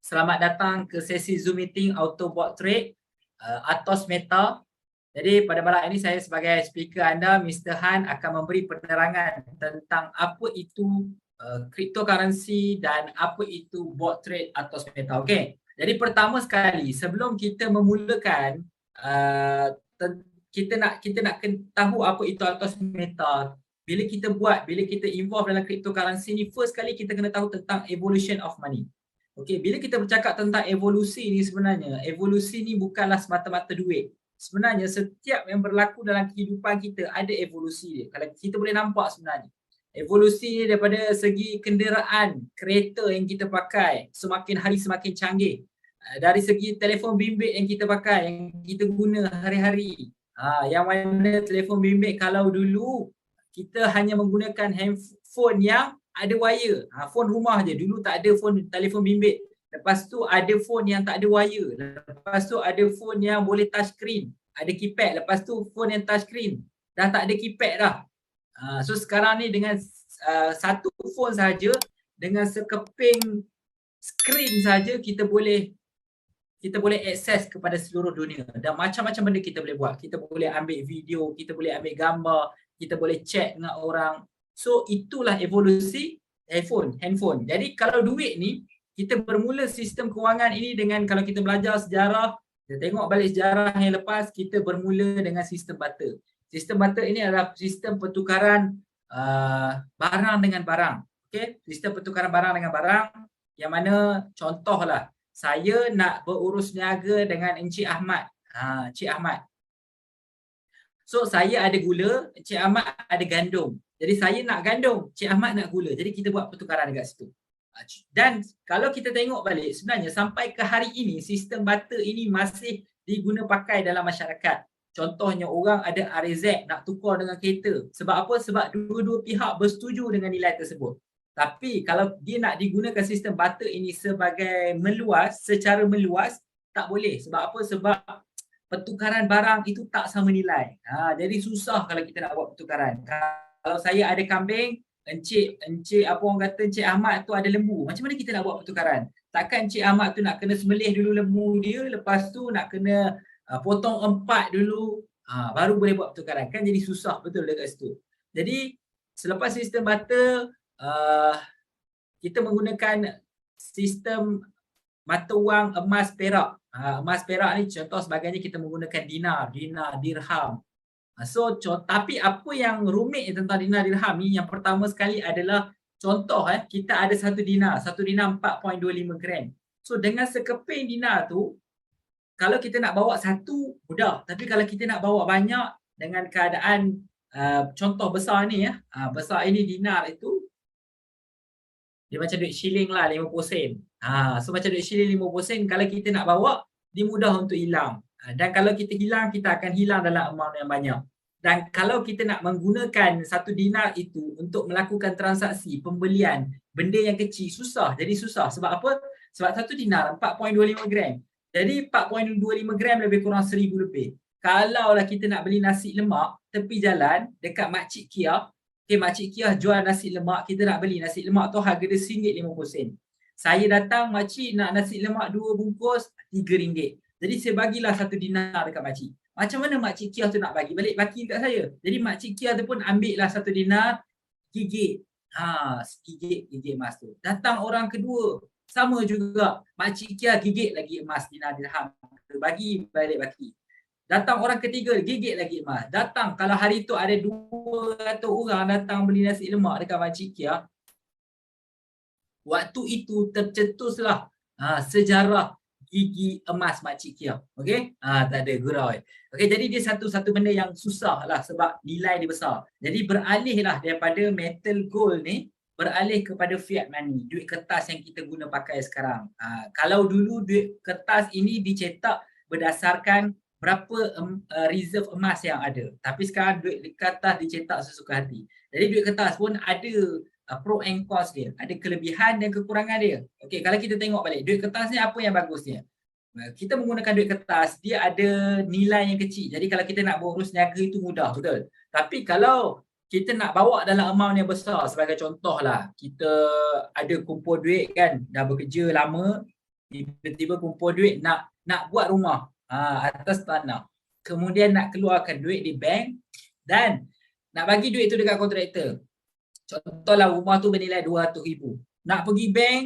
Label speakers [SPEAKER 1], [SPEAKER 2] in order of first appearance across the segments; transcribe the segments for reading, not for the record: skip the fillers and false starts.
[SPEAKER 1] Selamat datang ke sesi Zoom meeting Auto Bot Trade Atos Meta. Jadi pada malam ini saya sebagai speaker anda, Mr. Han, akan memberi penerangan tentang apa itu cryptocurrency dan apa itu bot trade Atos Meta. Okey. Jadi pertama sekali, sebelum kita memulakan kita nak tahu apa itu Atos Meta. Bila kita involve dalam cryptocurrency ni, first kali kita kena tahu tentang evolution of money. Okey, bila kita bercakap tentang evolusi ni, sebenarnya evolusi ni bukanlah semata-mata duit. Sebenarnya setiap yang berlaku dalam kehidupan kita ada evolusi dia. Kalau kita boleh nampak sebenarnya. Evolusi daripada segi kenderaan, kereta yang kita pakai semakin hari semakin canggih. Dari segi telefon bimbit yang kita pakai, yang kita guna hari-hari. Yang mana telefon bimbit kalau dulu kita hanya menggunakan handphone yang ada wire. Phone rumah je. Dulu tak ada telefon bimbit. Lepas tu ada phone yang tak ada wire. Lepas tu ada phone yang boleh touch screen. Ada keypad. Lepas tu phone yang touch screen. Dah tak ada keypad dah. So sekarang ni dengan satu phone saja, dengan sekeping screen saja kita boleh akses kepada seluruh dunia. Dan macam-macam benda kita boleh buat. Kita boleh ambil video, kita boleh ambil gambar, kita boleh chat dengan orang. So itulah evolusi handphone. Jadi kalau duit ni, kita bermula sistem kewangan ini dengan, kalau kita belajar sejarah, kita tengok balik sejarah yang lepas, kita bermula dengan sistem barter. Sistem barter ini adalah sistem pertukaran barang dengan barang. Okay? Sistem pertukaran barang dengan barang yang mana contohlah, saya nak berurus niaga dengan Encik Ahmad. Encik Ahmad. So saya ada gula, Encik Ahmad ada gandum. Jadi saya nak gandum, Cik Ahmad nak gula. Jadi kita buat pertukaran dekat situ. Dan kalau kita tengok balik, sebenarnya sampai ke hari ini, sistem barter ini masih diguna pakai dalam masyarakat. Contohnya orang ada RZ nak tukar dengan kereta. Sebab apa? Sebab dua-dua pihak bersetuju dengan nilai tersebut. Tapi kalau dia nak digunakan sistem barter ini secara meluas, tak boleh. Sebab apa? Sebab pertukaran barang itu tak sama nilai. Jadi susah kalau kita nak buat pertukaran. Kalau saya ada kambing, Encik Ahmad tu ada lembu. Macam mana kita nak buat pertukaran? Takkan Encik Ahmad tu nak kena sembelih dulu lembu dia, lepas tu nak kena potong empat dulu, baru boleh buat pertukaran. Kan jadi susah betul dekat situ. Jadi selepas sistem barter, kita menggunakan sistem mata wang emas perak. Emas perak ni contoh sebagainya kita menggunakan dinar, dirham. So tapi apa yang rumit tentang dinar dirham ni, yang pertama sekali adalah contoh kita ada satu dinar 4.25 gram. So dengan sekeping dinar tu, kalau kita nak bawa satu mudah, tapi kalau kita nak bawa banyak dengan keadaan contoh besar ni besar ini dinar itu dia macam duit shilling lah 50 sen. So macam duit shilling 50 sen, kalau kita nak bawa dia mudah untuk hilang. Dan kalau kita hilang, kita akan hilang dalam amount yang banyak. Dan kalau kita nak menggunakan satu dinar itu untuk melakukan transaksi pembelian benda yang kecil, susah. Jadi susah. Sebab apa? Sebab satu dinar 4.25 gram. Jadi 4.25 gram lebih kurang 1,000 lebih. Kalaulah kita nak beli nasi lemak tepi jalan dekat Makcik Kia, Makcik Kia jual nasi lemak, kita nak beli nasi lemak tu harga dia RM1.50. Saya datang, makcik nak nasi lemak 2 bungkus RM3. Jadi saya bagilah satu dinar dekat makcik. Macam mana makcik Kia tu nak bagi baki dekat saya? Jadi makcik Kia tu pun ambil lah satu dinar, gigit. Gigit emas tu. Datang orang kedua, sama juga. Makcik Kia gigit lagi emas dinar dirham. Bagi balik baki. Datang orang ketiga, gigit lagi emas. Datang, kalau hari tu ada 200 orang datang beli nasi lemak dekat makcik Kia, waktu itu tercetuslah sejarah gigi emas makcik Kia. Okey? Tak ada gurau. Okey, jadi dia satu benda yang susah lah sebab nilai dia besar. Jadi beralihlah daripada metal gold ni, beralih kepada fiat money, duit kertas yang kita guna pakai sekarang. Kalau dulu duit kertas ini dicetak berdasarkan berapa reserve emas yang ada. Tapi sekarang duit kertas dicetak sesuka hati. Jadi duit kertas pun ada pro and cons dia. Ada kelebihan dan kekurangan dia. Okey, kalau kita tengok balik, duit kertas ni apa yang bagusnya? Kita menggunakan duit kertas, dia ada nilai yang kecil. Jadi kalau kita nak berurus niaga itu mudah, betul. Tapi kalau kita nak bawa dalam amount yang besar, sebagai contoh lah, kita ada kumpul duit kan, dah bekerja lama, Tiba-tiba kumpul duit nak buat rumah atas tanah. Kemudian nak keluarkan duit di bank dan nak bagi duit tu dekat kontraktor. Contohlah rumah tu bernilai 200,000. Nak pergi bank,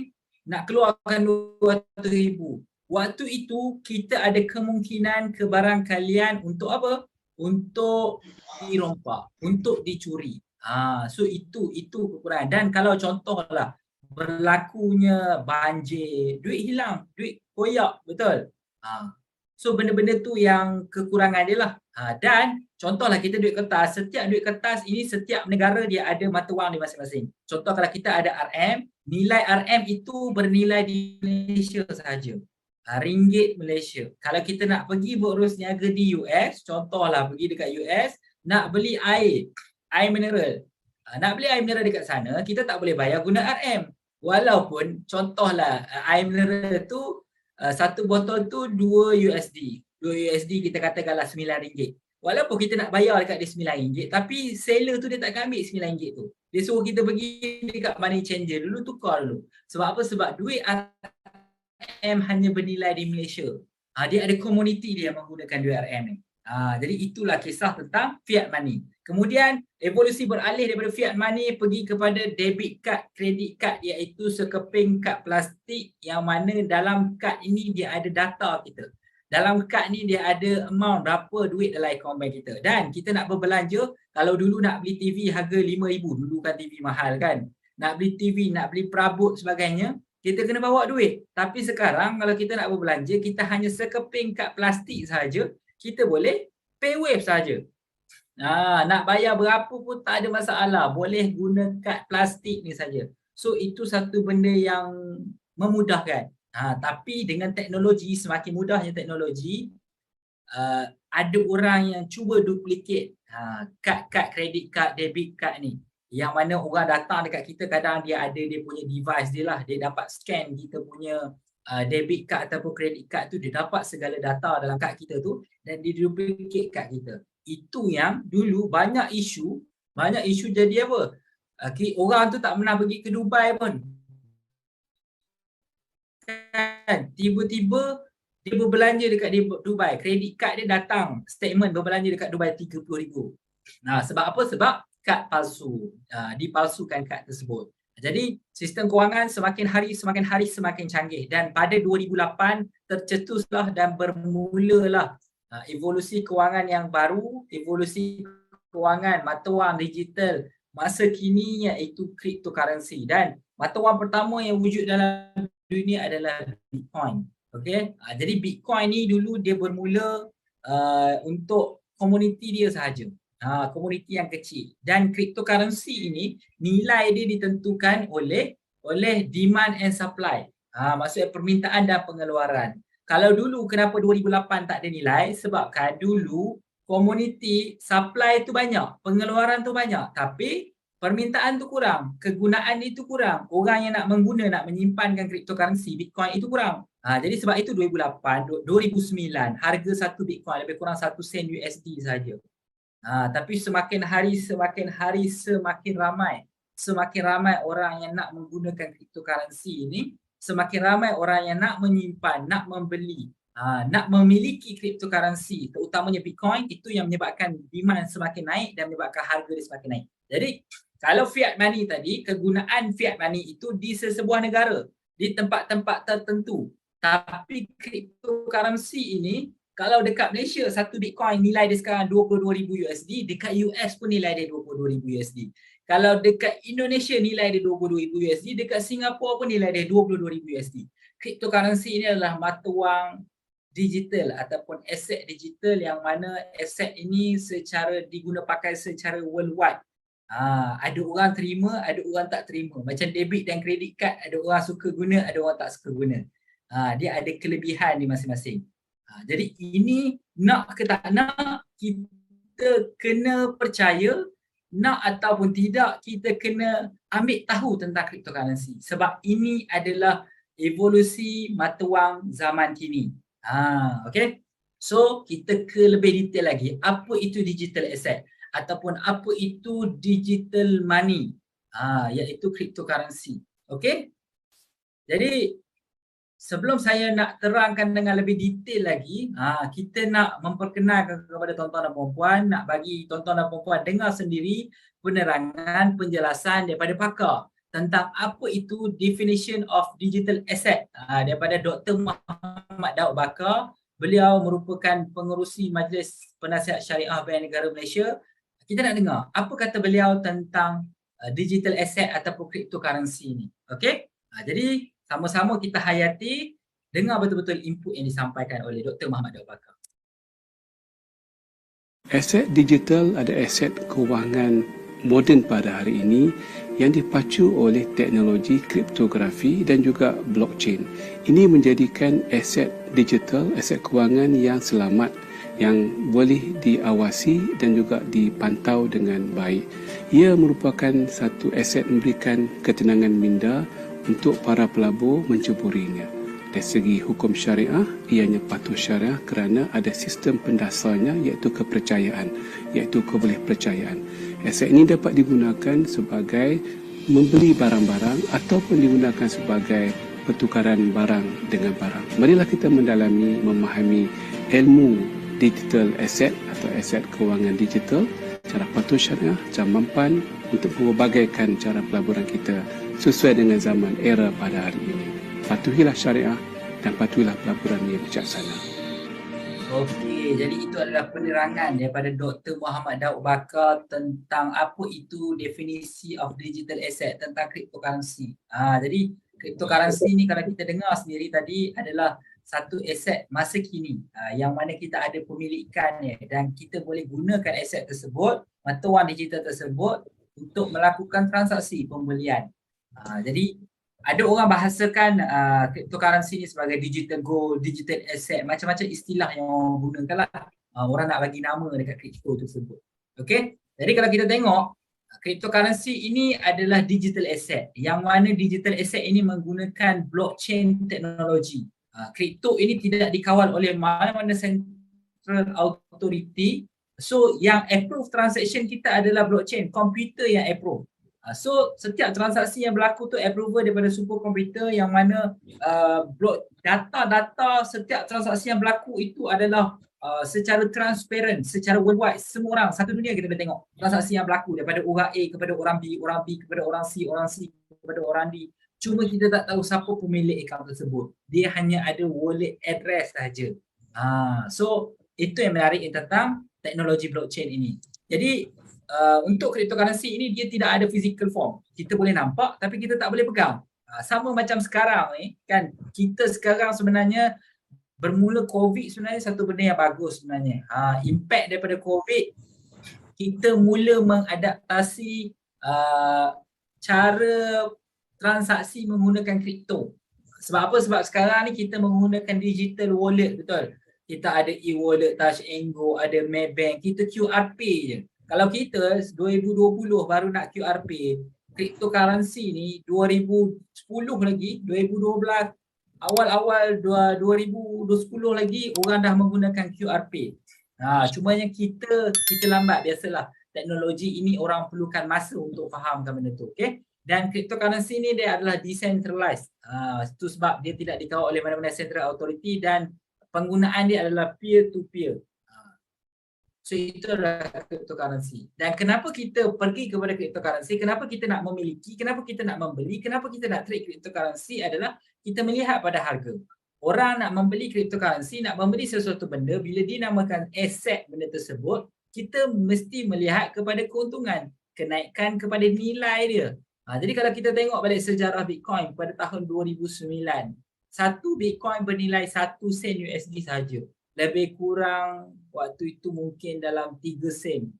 [SPEAKER 1] nak keluarkan 200,000. Waktu itu kita ada kemungkinan kebarangkalian untuk apa? Untuk dirompak, untuk dicuri. So itu kekurangan. Dan kalau contohlah berlakunya banjir, duit hilang, duit koyak, betul? So benda-benda tu yang kekurangan dia lah. Dan contohlah kita duit kertas, setiap duit kertas ini setiap negara dia ada mata wang di masing-masing. Contoh kalau kita ada RM, nilai RM itu bernilai di Malaysia sahaja. Ringgit Malaysia. Kalau kita nak pergi berurus niaga di US, contohlah pergi dekat US, nak beli air mineral. Nak beli air mineral dekat sana, kita tak boleh bayar guna RM. Walaupun contohlah air mineral tu satu botol tu 2 USD. 2 USD kita katakanlah RM9. Walaupun kita nak bayar dekat dia RM9, tapi seller tu dia tak akan ambil RM9 tu. Dia suruh kita pergi dekat money changer dulu, tukar dulu. Sebab apa? Sebab duit RM hanya bernilai di Malaysia. Dia ada komuniti dia menggunakan duit RM ni. Jadi itulah kisah tentang fiat money. Kemudian evolusi beralih daripada fiat money pergi kepada debit card, credit card, iaitu sekeping kad plastik yang mana dalam kad ini dia ada data kita. Dalam kad ni dia ada amount berapa duit dalam akaun bank kita. Dan kita nak berbelanja, kalau dulu nak beli TV harga RM5,000, dulu kan TV mahal kan. Nak beli TV, nak beli perabot sebagainya, kita kena bawa duit. Tapi sekarang kalau kita nak berbelanja, kita hanya sekeping kad plastik sahaja, kita boleh pay wave sahaja. Nak bayar berapa pun tak ada masalah, boleh guna kad plastik ni saja. So itu satu benda yang memudahkan. Tapi dengan teknologi, semakin mudahnya teknologi, ada orang yang cuba duplicate kad kredit kad, debit kad ni. Yang mana orang datang dekat kita, kadang dia ada dia punya device dia lah, dia dapat scan kita punya debit card ataupun credit card tu, dia dapat segala data dalam kad kita tu dan dia duplicate kad kita. Itu yang dulu banyak isu jadi apa? Orang tu tak pernah pergi ke Dubai pun. Kan? Tiba-tiba dia berbelanja dekat Dubai, kredit kad dia datang, statement berbelanja dekat Dubai RM30,000. Sebab apa? Sebab kad palsu. Dipalsukan kad tersebut. Jadi sistem kewangan semakin hari semakin canggih dan pada 2008 tercetuslah dan bermulalah evolusi kewangan yang baru, evolusi kewangan mata wang digital masa kini, iaitu cryptocurrency. Dan mata wang pertama yang wujud dalam dunia adalah Bitcoin. Okey, jadi Bitcoin ni dulu dia bermula untuk komuniti dia sahaja. Komuniti yang kecil. Dan cryptocurrency ini nilai dia ditentukan oleh demand and supply. Maksudnya permintaan dan pengeluaran. Kalau dulu kenapa 2008 tak ada nilai? Sebabkan dulu komuniti supply tu banyak, pengeluaran tu banyak, tapi permintaan tu kurang, kegunaan itu kurang. Orang yang nak nak menyimpankan cryptocurrency Bitcoin itu kurang. Jadi sebab itu 2008, 2009 harga satu Bitcoin lebih kurang 1 sen USD saja. Tapi semakin hari semakin ramai orang yang nak menggunakan cryptocurrency ini, semakin ramai orang yang nak menyimpan, nak membeli, nak memiliki cryptocurrency, terutamanya Bitcoin. Itu yang menyebabkan demand semakin naik dan menyebabkan harga dia semakin naik. Jadi kalau fiat money tadi, kegunaan fiat money itu di sesebuah negara, di tempat-tempat tertentu. Tapi cryptocurrency ini, kalau dekat Malaysia satu Bitcoin nilai dia sekarang $22,000 USD, dekat US pun nilai dia $22,000 USD. Kalau dekat Indonesia nilai dia $22,000 USD, dekat Singapura pun nilai dia $22,000 USD. Cryptocurrency ini adalah mata wang digital ataupun aset digital yang mana aset ini diguna pakai secara worldwide. Ada orang terima, ada orang tak terima. Macam debit dan kredit card, ada orang suka guna, ada orang tak suka guna. Dia ada kelebihan di masing-masing. Jadi ini nak ke tak nak, kita kena percaya, nak ataupun tidak, kita kena ambil tahu tentang cryptocurrency. Sebab ini adalah evolusi mata wang zaman kini. Okay. So kita ke lebih detail lagi. Apa itu digital asset? Ataupun apa itu digital money? Iaitu cryptocurrency. Okay. Jadi sebelum saya nak terangkan dengan lebih detail lagi, kita nak memperkenalkan kepada tuan-tuan dan puan-puan, nak bagi tuan-tuan dan puan-puan dengar sendiri penerangan, penjelasan daripada pakar tentang apa itu definition of digital asset daripada Dr. Muhammad Daud Bakar. Beliau merupakan pengerusi Majlis Penasihat Syariah Bank Negara Malaysia. Kita nak dengar apa kata beliau tentang digital asset ataupun cryptocurrency ni. Okey? Jadi sama-sama kita hayati, dengar betul-betul input yang disampaikan oleh Dr. Muhammad Daud Bakar.
[SPEAKER 2] Aset digital adalah aset kewangan moden pada hari ini yang dipacu oleh teknologi kriptografi dan juga blockchain. Ini menjadikan aset digital, aset kewangan yang selamat, yang boleh diawasi dan juga dipantau dengan baik. Ia merupakan satu aset memberikan ketenangan minda untuk para pelabur menceburinya. Dari segi hukum syariah, ianya patuh syariah kerana ada sistem pendasarnya iaitu kepercayaan, iaitu kebolehpercayaan. Aset ini dapat digunakan sebagai membeli barang-barang ataupun digunakan sebagai pertukaran barang dengan barang. Marilah kita mendalami, memahami ilmu digital asset atau aset kewangan digital, cara patuh syariah, cara mampan untuk membagaikan cara pelaburan kita sesuai dengan zaman era pada hari ini. Patuhilah syariah dan patuhilah pelaburan yang bijaksana.
[SPEAKER 1] Okey, jadi itu adalah penerangan daripada Dr. Muhammad Daud Bakar tentang apa itu definisi of digital asset, tentang cryptocurrency. Jadi cryptocurrency ni kalau kita dengar sendiri tadi adalah satu aset masa kini yang mana kita ada pemilikannya dan kita boleh gunakan aset tersebut, mata wang digital tersebut untuk melakukan transaksi pembelian. Jadi ada orang bahasakan cryptocurrency ni sebagai digital gold, digital asset, macam-macam istilah yang orang gunakan lah. Orang nak bagi nama dekat crypto tersebut. Okay, jadi kalau kita tengok cryptocurrency ini adalah digital asset, yang mana digital asset ini menggunakan blockchain teknologi. Crypto ini tidak dikawal oleh mana-mana central authority. So yang approve transaction kita adalah blockchain, komputer yang approve. So setiap transaksi yang berlaku tu approval daripada superkomputer yang mana data-data setiap transaksi yang berlaku itu adalah secara transparent, secara worldwide. Semua orang, satu dunia kita boleh tengok transaksi yang berlaku daripada orang A kepada orang B kepada orang C kepada orang D. Cuma kita tak tahu siapa pemilik akaun tersebut. Dia hanya ada wallet address sahaja. So itu yang menarik tentang teknologi blockchain ini. Jadi untuk cryptocurrency ini dia tidak ada physical form. Kita boleh nampak tapi kita tak boleh pegang. Sama macam sekarang ni kan, kita sekarang sebenarnya bermula COVID sebenarnya satu benda yang bagus sebenarnya. Impact daripada COVID, kita mula mengadaptasi cara transaksi menggunakan kripto. Sebab apa? Sebab sekarang ni kita menggunakan digital wallet, betul? Kita ada e-wallet, Touch and Go, ada Maybank, kita QR Pay je. Kalau kita 2020 baru nak QR Pay, cryptocurrency ni 2010 lagi, 2012, awal-awal 2010 lagi orang dah menggunakan QR Pay. Cuma yang kita lambat, biasalah. Teknologi ini orang perlukan masa untuk fahamkan benda tu, okey? Dan cryptocurrency ni dia adalah decentralized. Itu sebab dia tidak dikawal oleh mana-mana central authority dan penggunaan dia adalah peer to peer. So itu adalah cryptocurrency. Dan kenapa kita pergi kepada cryptocurrency, kenapa kita nak memiliki, kenapa kita nak membeli, kenapa kita nak trade cryptocurrency adalah kita melihat pada harga. Orang nak membeli cryptocurrency, nak membeli sesuatu benda, bila dinamakan aset benda tersebut, kita mesti melihat kepada keuntungan, kenaikan kepada nilai dia. Jadi kalau kita tengok balik sejarah Bitcoin pada tahun 2009, satu Bitcoin bernilai 1 sen USD sahaja. Lebih kurang waktu itu mungkin dalam 3 sen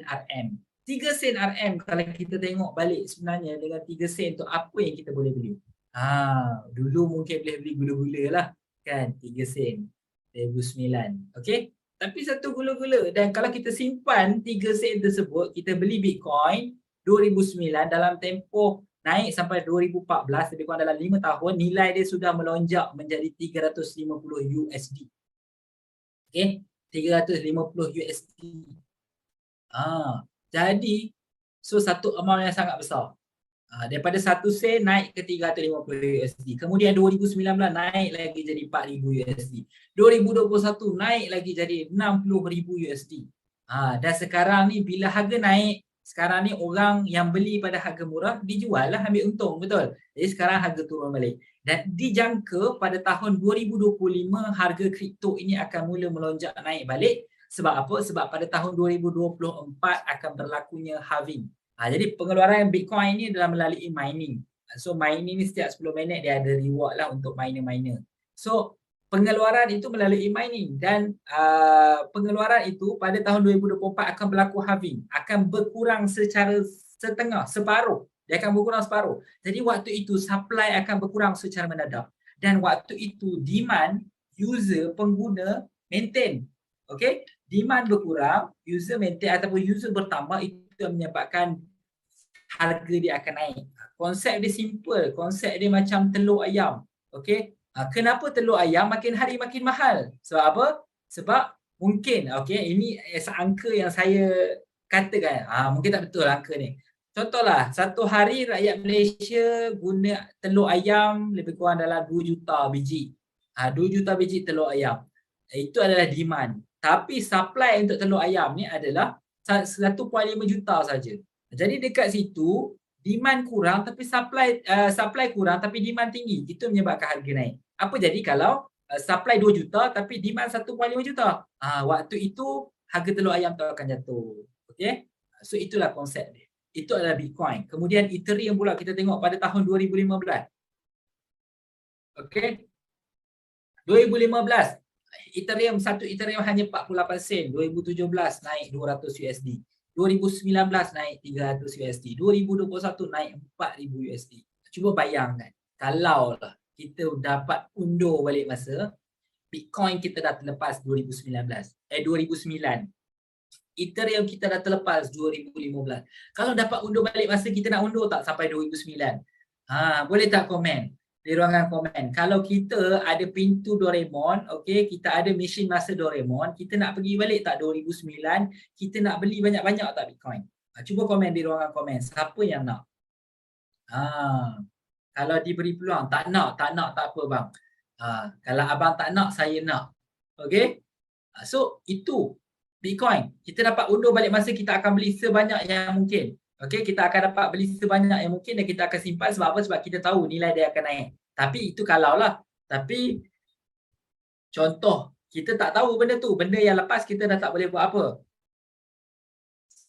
[SPEAKER 1] RM. 3 sen RM kalau kita tengok balik sebenarnya dengan 3 sen tu apa yang kita boleh beli? Dulu mungkin boleh beli gula-gula lah kan, 3 sen 2009. Okey? Tapi satu gula-gula, dan kalau kita simpan 3 sen tersebut, kita beli Bitcoin 2009 dalam tempoh naik sampai 2014, lebih kurang dalam 5 tahun, nilai dia sudah melonjak menjadi 350 USD. Okay, 350 USD. Jadi, so satu amount yang sangat besar. Daripada 1 sen naik ke 350 USD. Kemudian 2019 naik lagi jadi 4,000 USD. 2021 naik lagi jadi 60,000 USD. Dan sekarang ni bila harga naik, sekarang ni orang yang beli pada harga murah dijual lah, ambil untung, betul. Jadi sekarang harga turun balik. Dan dijangka pada tahun 2025 harga kripto ini akan mula melonjak naik balik. Sebab apa? Sebab pada tahun 2024 akan berlakunya halving. Jadi pengeluaran Bitcoin ni adalah melalui mining. So mining ni setiap 10 minit dia ada reward lah untuk miner-miner. So pengeluaran itu melalui mining dan pengeluaran itu pada tahun 2024 akan berlaku halving. Akan berkurang secara setengah, separuh. Dia akan berkurang separuh. Jadi waktu itu supply akan berkurang secara mendadak. Dan waktu itu demand user, pengguna maintain. Okay? Demand berkurang, user maintain ataupun user bertambah, itu yang menyebabkan harga dia akan naik. Konsep dia simple, konsep dia macam telur ayam. Okey. Kenapa telur ayam makin hari makin mahal? Sebab apa? Sebab mungkin, okey, ini angka yang saya katakan. Mungkin tak betul angka ni. Contohlah, satu hari rakyat Malaysia guna telur ayam lebih kurang dalam 2 juta biji. 2 juta biji telur ayam. Itu adalah demand. Tapi supply untuk telur ayam ni adalah 1.5 juta saja. Jadi dekat situ demand kurang tapi supply kurang tapi demand tinggi. Itu menyebabkan harga naik. Apa jadi kalau supply 2 juta tapi demand 1.5 juta? Waktu itu harga telur ayam tu akan jatuh. Okey? So itulah konsep dia. Itu adalah Bitcoin. Kemudian Ethereum pula kita tengok pada tahun 2015. Okey? 2015 satu Ethereum hanya 48 sen. 2017 naik 200 USD. 2019 naik 300 USD. 2021 naik 4,000 USD. Cuba bayangkan, kalau lah kita dapat undur balik masa, Bitcoin kita dah terlepas 2009. Ethereum kita dah terlepas 2015. Kalau dapat undur balik masa, kita nak undur tak sampai 2009? Boleh tak komen di ruangan komen? Kalau kita ada pintu Doraemon, okey, kita ada mesin masa Doraemon, kita nak pergi balik tak 2009? Kita nak beli banyak-banyak tak Bitcoin? Cuba komen di ruangan komen. Siapa yang nak? Kalau diberi peluang, tak nak tak apa bang. Kalau abang tak nak, saya nak. Okey? So itu Bitcoin. Kita dapat undur balik masa, kita akan beli sebanyak yang mungkin. Okey, kita akan dapat beli sebanyak yang mungkin dan kita akan simpan. Sebab apa? Sebab kita tahu nilai dia akan naik. Tapi itu kalau lah. Tapi contoh, kita tak tahu benda tu. Benda yang lepas kita dah tak boleh buat apa.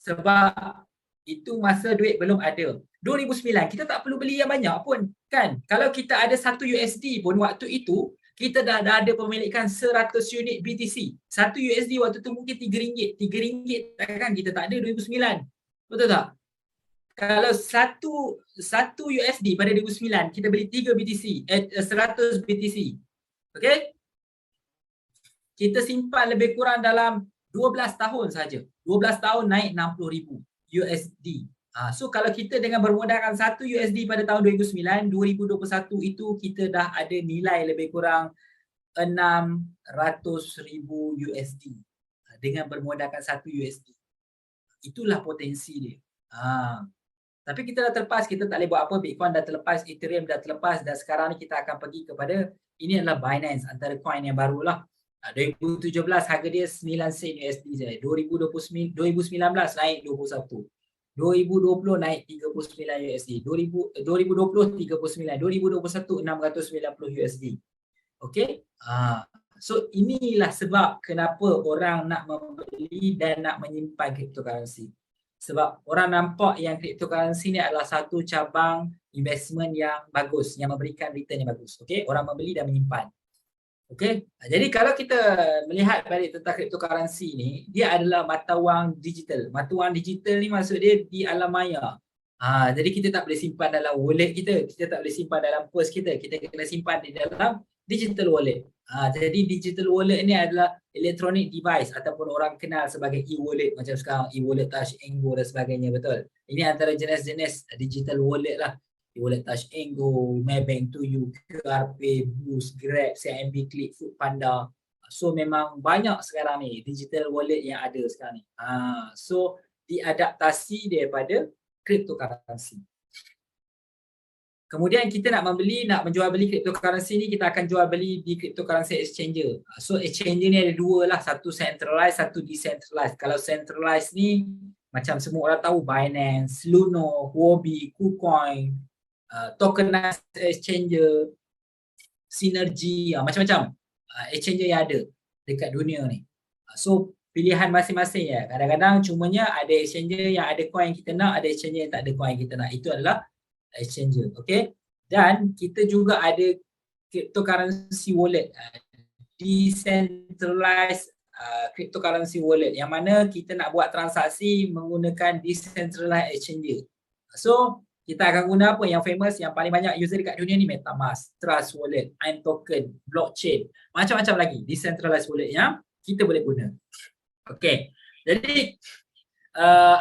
[SPEAKER 1] Sebab itu masa duit belum ada. 2009 kita tak perlu beli yang banyak pun. Kan? Kalau kita ada 1 USD pun waktu itu, kita dah ada pemilikan 100 unit BTC. 1 USD waktu tu mungkin RM3. RM3 takkan kita tak ada 2009. Betul tak? Kalau 1 USD pada 2009, kita beli 3 BTC, 100 BTC. Okey? Kita simpan lebih kurang dalam 12 tahun saja. 12 tahun naik 60,000 USD. So kalau kita dengan bermodalkan 1 USD pada tahun 2009, 2021 itu kita dah ada nilai lebih kurang 600,000 USD dengan bermodalkan 1 USD. Itulah potensi dia. Tapi kita dah terlepas, kita tak boleh buat apa. Bitcoin dah terlepas, Ethereum dah terlepas dan sekarang ni kita akan pergi kepada, ini adalah Binance, antara coin yang barulah. 2017 harga dia 9 sen USD saja. 2019 naik 21. 2020 naik 39 USD. 2020 39, 2021 690 USD. Okey? So inilah sebab kenapa orang nak membeli dan nak menyimpan cryptocurrency. Sebab orang nampak yang cryptocurrency ni adalah satu cabang investment yang bagus, yang memberikan return yang bagus. Okey, orang membeli dan menyimpan. Okey, jadi kalau kita melihat balik tentang cryptocurrency ni, dia adalah mata wang digital. Mata wang digital ni maksud dia di alam maya. Jadi kita tak boleh simpan dalam wallet kita, kita tak boleh simpan dalam purse kita kena simpan di dalam digital wallet. Jadi digital wallet ni adalah electronic device ataupun orang kenal sebagai e-wallet macam sekarang, e-wallet Touch and Go dan sebagainya, betul. Ini antara jenis-jenis digital wallet lah. E-wallet Touch and Go, Maybank to You, QRP, Boost, Grab, CIMB Click, Foodpanda. So memang banyak sekarang ni digital wallet yang ada sekarang ni. So diadaptasi daripada cryptocurrency. Kemudian kita nak membeli, nak menjual beli cryptocurrency ni, kita akan jual beli di cryptocurrency exchanger. So exchanger ni ada dua lah, satu centralized, satu decentralized. Kalau centralized ni macam semua orang tahu, Binance, Luno, Huobi, KuCoin, tokenized exchanger, Synergy, macam-macam exchanger yang ada dekat dunia ni. So pilihan masing-masing ya. Kadang-kadang cumanya ada exchanger yang ada coin kita nak, ada exchanger yang tak ada coin kita nak. Itu adalah exchanger, okay? Dan kita juga ada cryptocurrency wallet, decentralized cryptocurrency wallet, yang mana kita nak buat transaksi menggunakan decentralized exchanger. So kita akan guna apa yang famous, yang paling banyak user dekat dunia ni, MetaMask, Trust Wallet, AIM Token, Blockchain, macam-macam lagi decentralized wallet yang kita boleh guna. Okay, jadi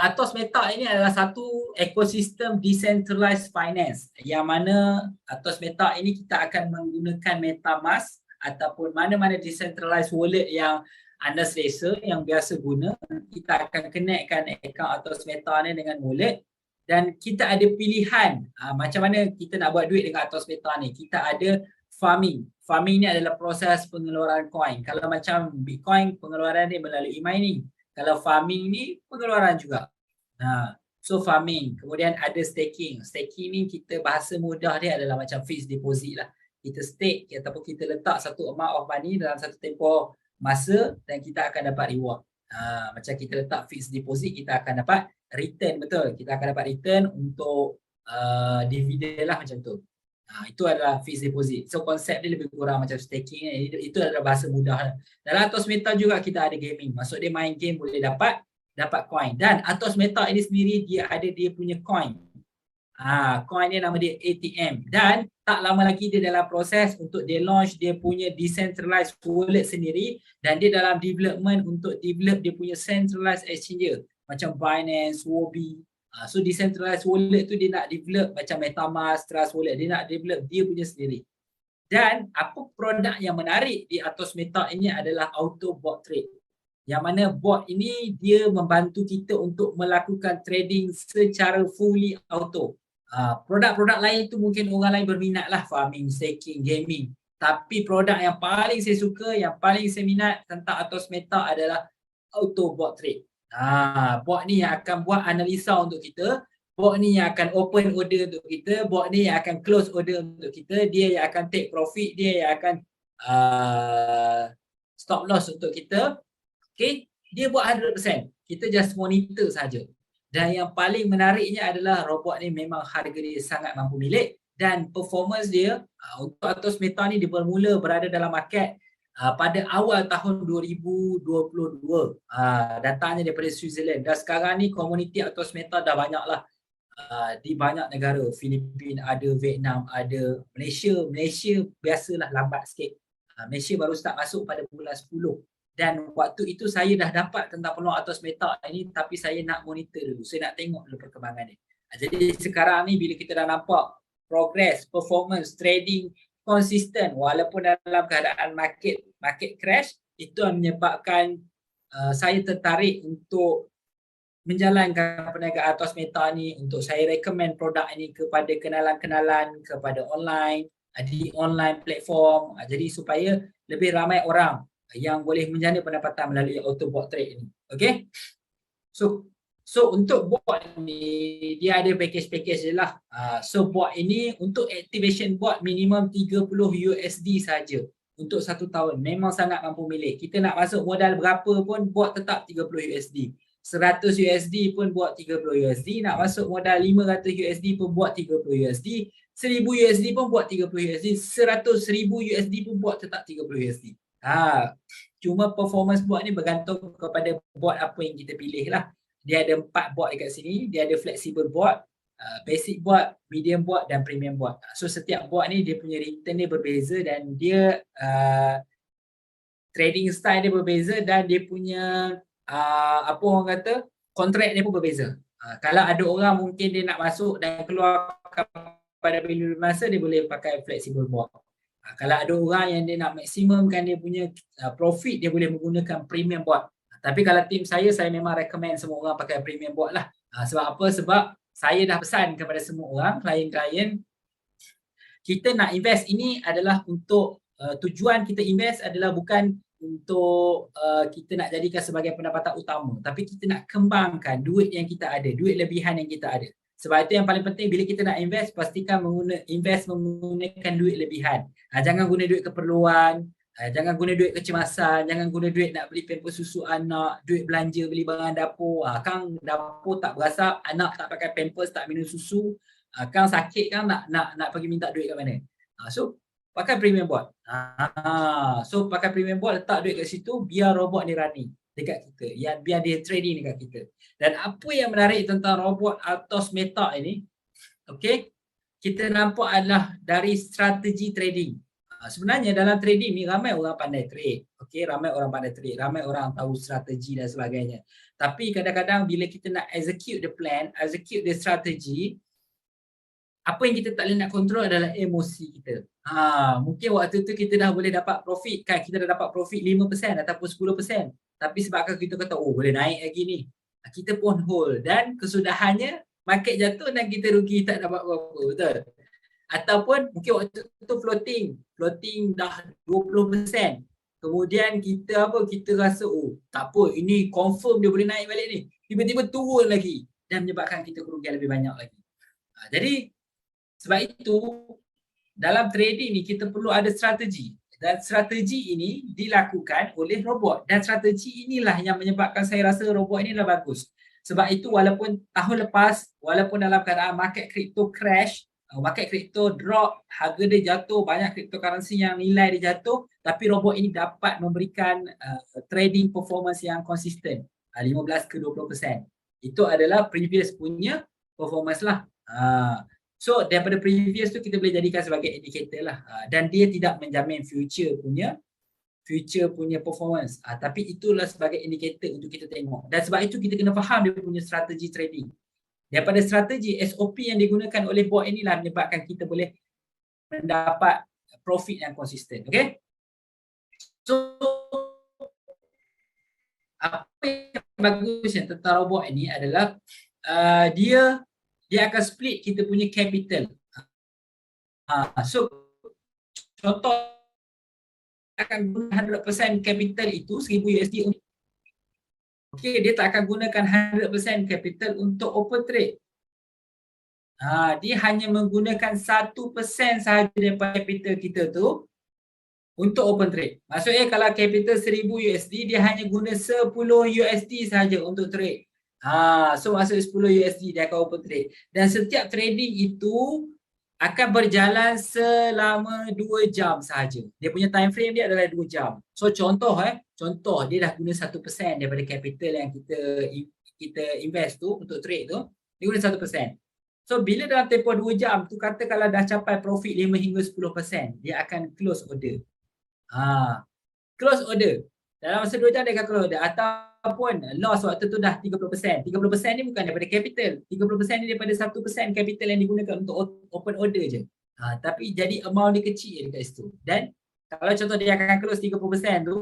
[SPEAKER 1] Atos Meta ini adalah satu ekosistem decentralized finance, yang mana Atos Meta ini kita akan menggunakan MetaMask ataupun mana-mana decentralized wallet yang anda selesa, yang biasa guna. Kita akan connectkan akaun Atos Meta ni dengan wallet, dan kita ada pilihan macam mana kita nak buat duit dengan Atos Meta ni. Kita ada farming. Farming ni adalah proses pengeluaran coin. Kalau macam Bitcoin, pengeluaran dia melalui mining. Kalau farming ni pengeluaran juga. So farming. Kemudian ada staking. Staking ni kita bahasa mudah dia adalah macam fixed deposit lah. Kita stake ataupun kita letak satu amount of money dalam satu tempoh masa dan kita akan dapat reward. Macam kita letak fixed deposit, kita akan dapat return, betul. Kita akan dapat return untuk dividen lah macam tu. Itu adalah fixed deposit. So konsep dia lebih kurang macam staking. Itu adalah bahasa mudah. Dalam Atos Meta juga kita ada gaming. Maksud dia main game boleh dapat coin. Dan Atos Meta ini sendiri dia ada dia punya coin. Coin dia nama dia ATM. Dan tak lama lagi dia dalam proses untuk dia launch dia punya decentralized wallet sendiri, dan dia dalam development untuk develop dia punya centralized exchanger macam Binance, Huobi. So decentralized wallet tu dia nak develop macam MetaMask, Trust Wallet, dia nak develop dia punya sendiri. Dan apa produk yang menarik di Atos Meta ini adalah auto bot trade. Yang mana bot ini dia membantu kita untuk melakukan trading secara fully auto. Produk-produk lain tu mungkin orang lain berminat lah, farming, staking, gaming. Tapi produk yang paling saya suka, yang paling saya minat tentang Atos Meta adalah auto bot trade. Bot ni yang akan buat analisa untuk kita, bot ni yang akan open order untuk kita, bot ni yang akan close order untuk kita, dia yang akan take profit, dia yang akan stop loss untuk kita. Okay, dia buat 100%. Kita just monitor saja. Dan yang paling menariknya adalah robot ni memang harga dia sangat mampu milik, dan performance dia untuk Atos Meta ni dia bermula berada dalam market pada awal tahun 2022. Datangnya daripada Switzerland, dan sekarang ni komuniti Atos Meta dah banyak lah di banyak negara. Filipina ada, Vietnam ada, Malaysia biasalah lambat sikit. Malaysia baru start masuk pada bulan 10. Dan waktu itu saya dah dapat tentang peluang Atos Meta ini, tapi saya nak monitor dulu, saya nak tengok dulu perkembangan dia. Jadi sekarang ni bila kita dah nampak progress, performance, trading konsisten walaupun dalam keadaan market crash, itu yang menyebabkan saya tertarik untuk menjalankan perniagaan Atos Meta ni, untuk saya recommend produk ini kepada kenalan-kenalan, kepada online, di online platform, jadi supaya lebih ramai orang yang boleh menjana pendapatan melalui auto bot trade ni. Okay, so untuk bot ni dia ada package je lah. So bot ini untuk activation bot minimum 30 USD saja untuk 1 tahun. Memang sangat mampu milik. Kita nak masuk modal berapa pun bot tetap 30 USD. 100 USD pun buat 30 USD, nak masuk modal 500 USD pun buat 30 USD, 1000 USD pun buat 30 USD, 100,000 USD pun buat tetap 30 USD. Cuma performance bot ni bergantung kepada bot apa yang kita pilih lah. Dia ada 4 bot dekat sini, dia ada flexible bot, basic bot, medium bot dan premium bot. So setiap bot ni dia punya return dia berbeza, dan dia trading style dia berbeza, dan dia punya apa orang kata, kontrak dia pun berbeza. Kalau ada orang mungkin dia nak masuk dan keluar pada bila masa, dia boleh pakai flexible bot. Kalau ada orang yang dia nak maksimumkan dia punya profit, dia boleh menggunakan premium bot. Tapi kalau tim saya memang recommend semua orang pakai premium bot lah. Sebab apa? Sebab saya dah pesan kepada semua orang, klien-klien, kita nak invest ini adalah untuk tujuan kita invest adalah bukan untuk kita nak jadikan sebagai pendapatan utama, tapi kita nak kembangkan duit yang kita ada, duit lebihan yang kita ada. Sebab itu yang paling penting bila kita nak invest, pastikan menggunakan duit lebihan. Jangan guna duit keperluan, jangan guna duit kecemasan, jangan guna duit nak beli pampers susu anak, duit belanja beli barang dapur. Kang dapur tak berasap, anak tak pakai pampers, tak minum susu, Kang sakit kan nak pergi minta duit kat mana? So pakai premium board. So pakai premium board, letak duit kat situ, biar robot ni running dekat kita, biar dia trading dekat kita. Dan apa yang menarik tentang robot Altos Meta ini, okay, kita nampak adalah dari strategi trading. Sebenarnya dalam trading ni ramai orang pandai trade, okay, ramai orang pandai trade, ramai orang tahu strategi dan sebagainya. Tapi kadang-kadang bila kita nak execute the plan, execute the strategy, apa yang kita tak boleh nak kontrol adalah emosi kita. Mungkin waktu tu kita dah boleh dapat profit kan, kita dah dapat profit 5% ataupun 10%. Tapi sebabkan kita kata, oh boleh naik lagi ni, kita pun hold, dan kesudahannya market jatuh dan kita rugi tak dapat apa-apa, betul? Ataupun mungkin waktu tu floating dah 20%. Kemudian kita rasa, oh tak apa, ini confirm dia boleh naik balik ni. Tiba-tiba turun lagi dan menyebabkan kita kerugian lebih banyak lagi. Jadi sebab itu dalam trading ni kita perlu ada strategi, dan strategi ini dilakukan oleh robot, dan strategi inilah yang menyebabkan saya rasa robot ini adalah bagus. Sebab itu walaupun tahun lepas, walaupun dalam keadaan market crypto crash, market crypto drop, harga dia jatuh, banyak cryptocurrency yang nilai dia jatuh, tapi robot ini dapat memberikan trading performance yang konsisten, 15 ke 20%. Itu adalah previous punya performance lah. So daripada previous tu kita boleh jadikan sebagai indicator lah, dan dia tidak menjamin future punya performance, tapi itulah sebagai indicator untuk kita tengok. Dan sebab itu kita kena faham dia punya strategi trading. Daripada strategi SOP yang digunakan oleh bot inilah menyebabkan kita boleh mendapat profit yang konsisten. Okay? So apa yang bagusnya tentang robot ini adalah dia akan split kita punya capital. So contoh akan guna 100% capital itu 1000 USD. Okay, dia tak akan gunakan 100% capital untuk open trade. Dia hanya menggunakan 1% sahaja daripada capital kita tu untuk open trade. Maksudnya kalau capital 1000 USD, dia hanya guna 10 USD sahaja untuk trade. So masuk 10 USD dia akan open trade. Dan setiap trading itu akan berjalan selama 2 jam sahaja. Dia punya time frame dia adalah 2 jam. So contoh dia dah guna 1% daripada capital yang kita invest tu untuk trade tu, dia guna 1%. So bila dalam tempoh 2 jam tu, kata kalau dah capai profit 5 hingga 10%, dia akan close order. Close order. Dalam masa 2 jam dia akan close order. Ataupun loss waktu tu dah 30%. 30% ni bukan daripada capital. 30% ni daripada 1% capital yang digunakan untuk open order je. Tapi jadi amount dia kecil dekat situ. Dan kalau contoh dia akan close 30% tu,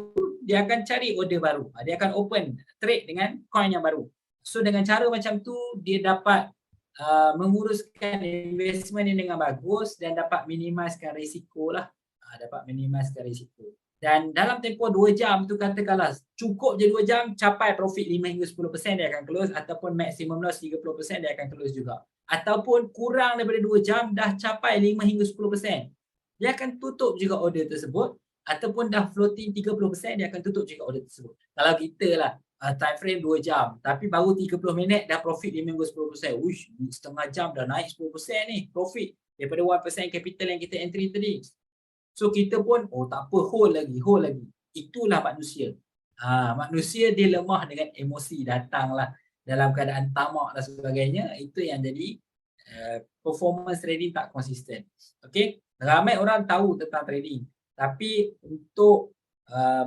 [SPEAKER 1] dia akan cari order baru. Dia akan open trade dengan coin yang baru. So dengan cara macam tu, dia dapat menguruskan investment ni dengan bagus dan dapat minimizekan risiko lah. Dapat minimizekan risiko. Dan dalam tempoh 2 jam tu, katakanlah cukup je 2 jam capai profit 5 hingga 10% dia akan close, ataupun maksimum loss 30% dia akan close juga. Ataupun kurang daripada 2 jam dah capai 5 hingga 10%, dia akan tutup juga order tersebut, ataupun dah floating 30% dia akan tutup juga order tersebut. Kalau kita lah time frame 2 jam tapi baru 30 minit dah profit 5 hingga 10%. Uish, setengah jam dah naik 10% ni profit daripada 1% capital yang kita entry tadi. So kita pun, oh tak apa, hold lagi. Itulah manusia. Manusia dia lemah dengan emosi, datanglah dalam keadaan tamak dan sebagainya. Itu yang jadi performance trading tak konsisten. Okay, ramai orang tahu tentang trading, tapi untuk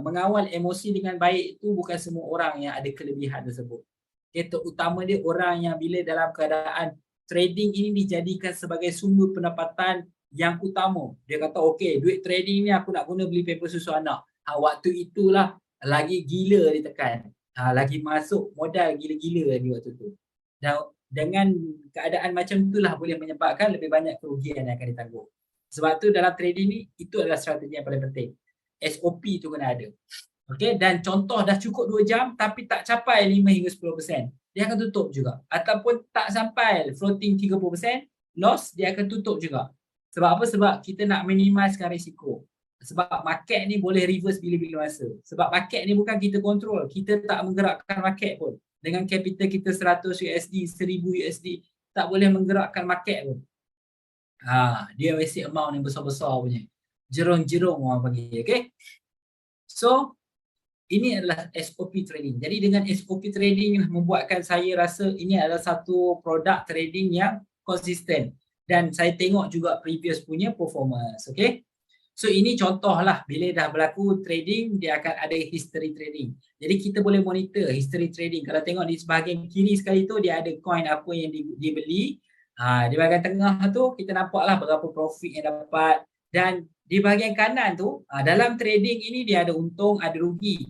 [SPEAKER 1] mengawal emosi dengan baik itu bukan semua orang yang ada kelebihan tersebut. Okay, terutama dia orang yang bila dalam keadaan trading ini dijadikan sebagai sumber pendapatan yang utama. Dia kata, okey, duit trading ni aku nak guna beli pampers susu anak. Waktu itulah lagi gila dia tekan. Lagi masuk modal gila-gila lagi waktu tu. Dan dengan keadaan macam itulah boleh menyebabkan lebih banyak kerugian yang akan ditanggung. Sebab tu dalam trading ni, itu adalah strategi yang paling penting. SOP tu kena ada. Okay, dan contoh dah cukup 2 jam tapi tak capai 5 hingga 10%, dia akan tutup juga. Ataupun tak sampai floating 30%, loss, dia akan tutup juga. Sebab apa? Sebab kita nak minimizekan risiko. Sebab market ni boleh reverse bila-bila masa. Sebab market ni bukan kita kontrol, kita tak menggerakkan market pun. Dengan capital kita 100 USD, 1000 USD, tak boleh menggerakkan market pun. Dia basic amount yang besar-besar punya. Jerung-jerung orang panggil, okay? So, ini adalah SOP trading. Jadi dengan SOP trading membuatkan saya rasa ini adalah satu produk trading yang konsisten. Dan saya tengok juga previous punya performance, okay? So ini contohlah bila dah berlaku trading, dia akan ada history trading. Jadi kita boleh monitor history trading. Kalau tengok di sebahagian kiri sekali tu, dia ada coin apa yang dibeli. Di bahagian tengah tu kita nampaklah berapa profit yang dapat. Dan di bahagian kanan tu, dalam trading ini dia ada untung, ada rugi.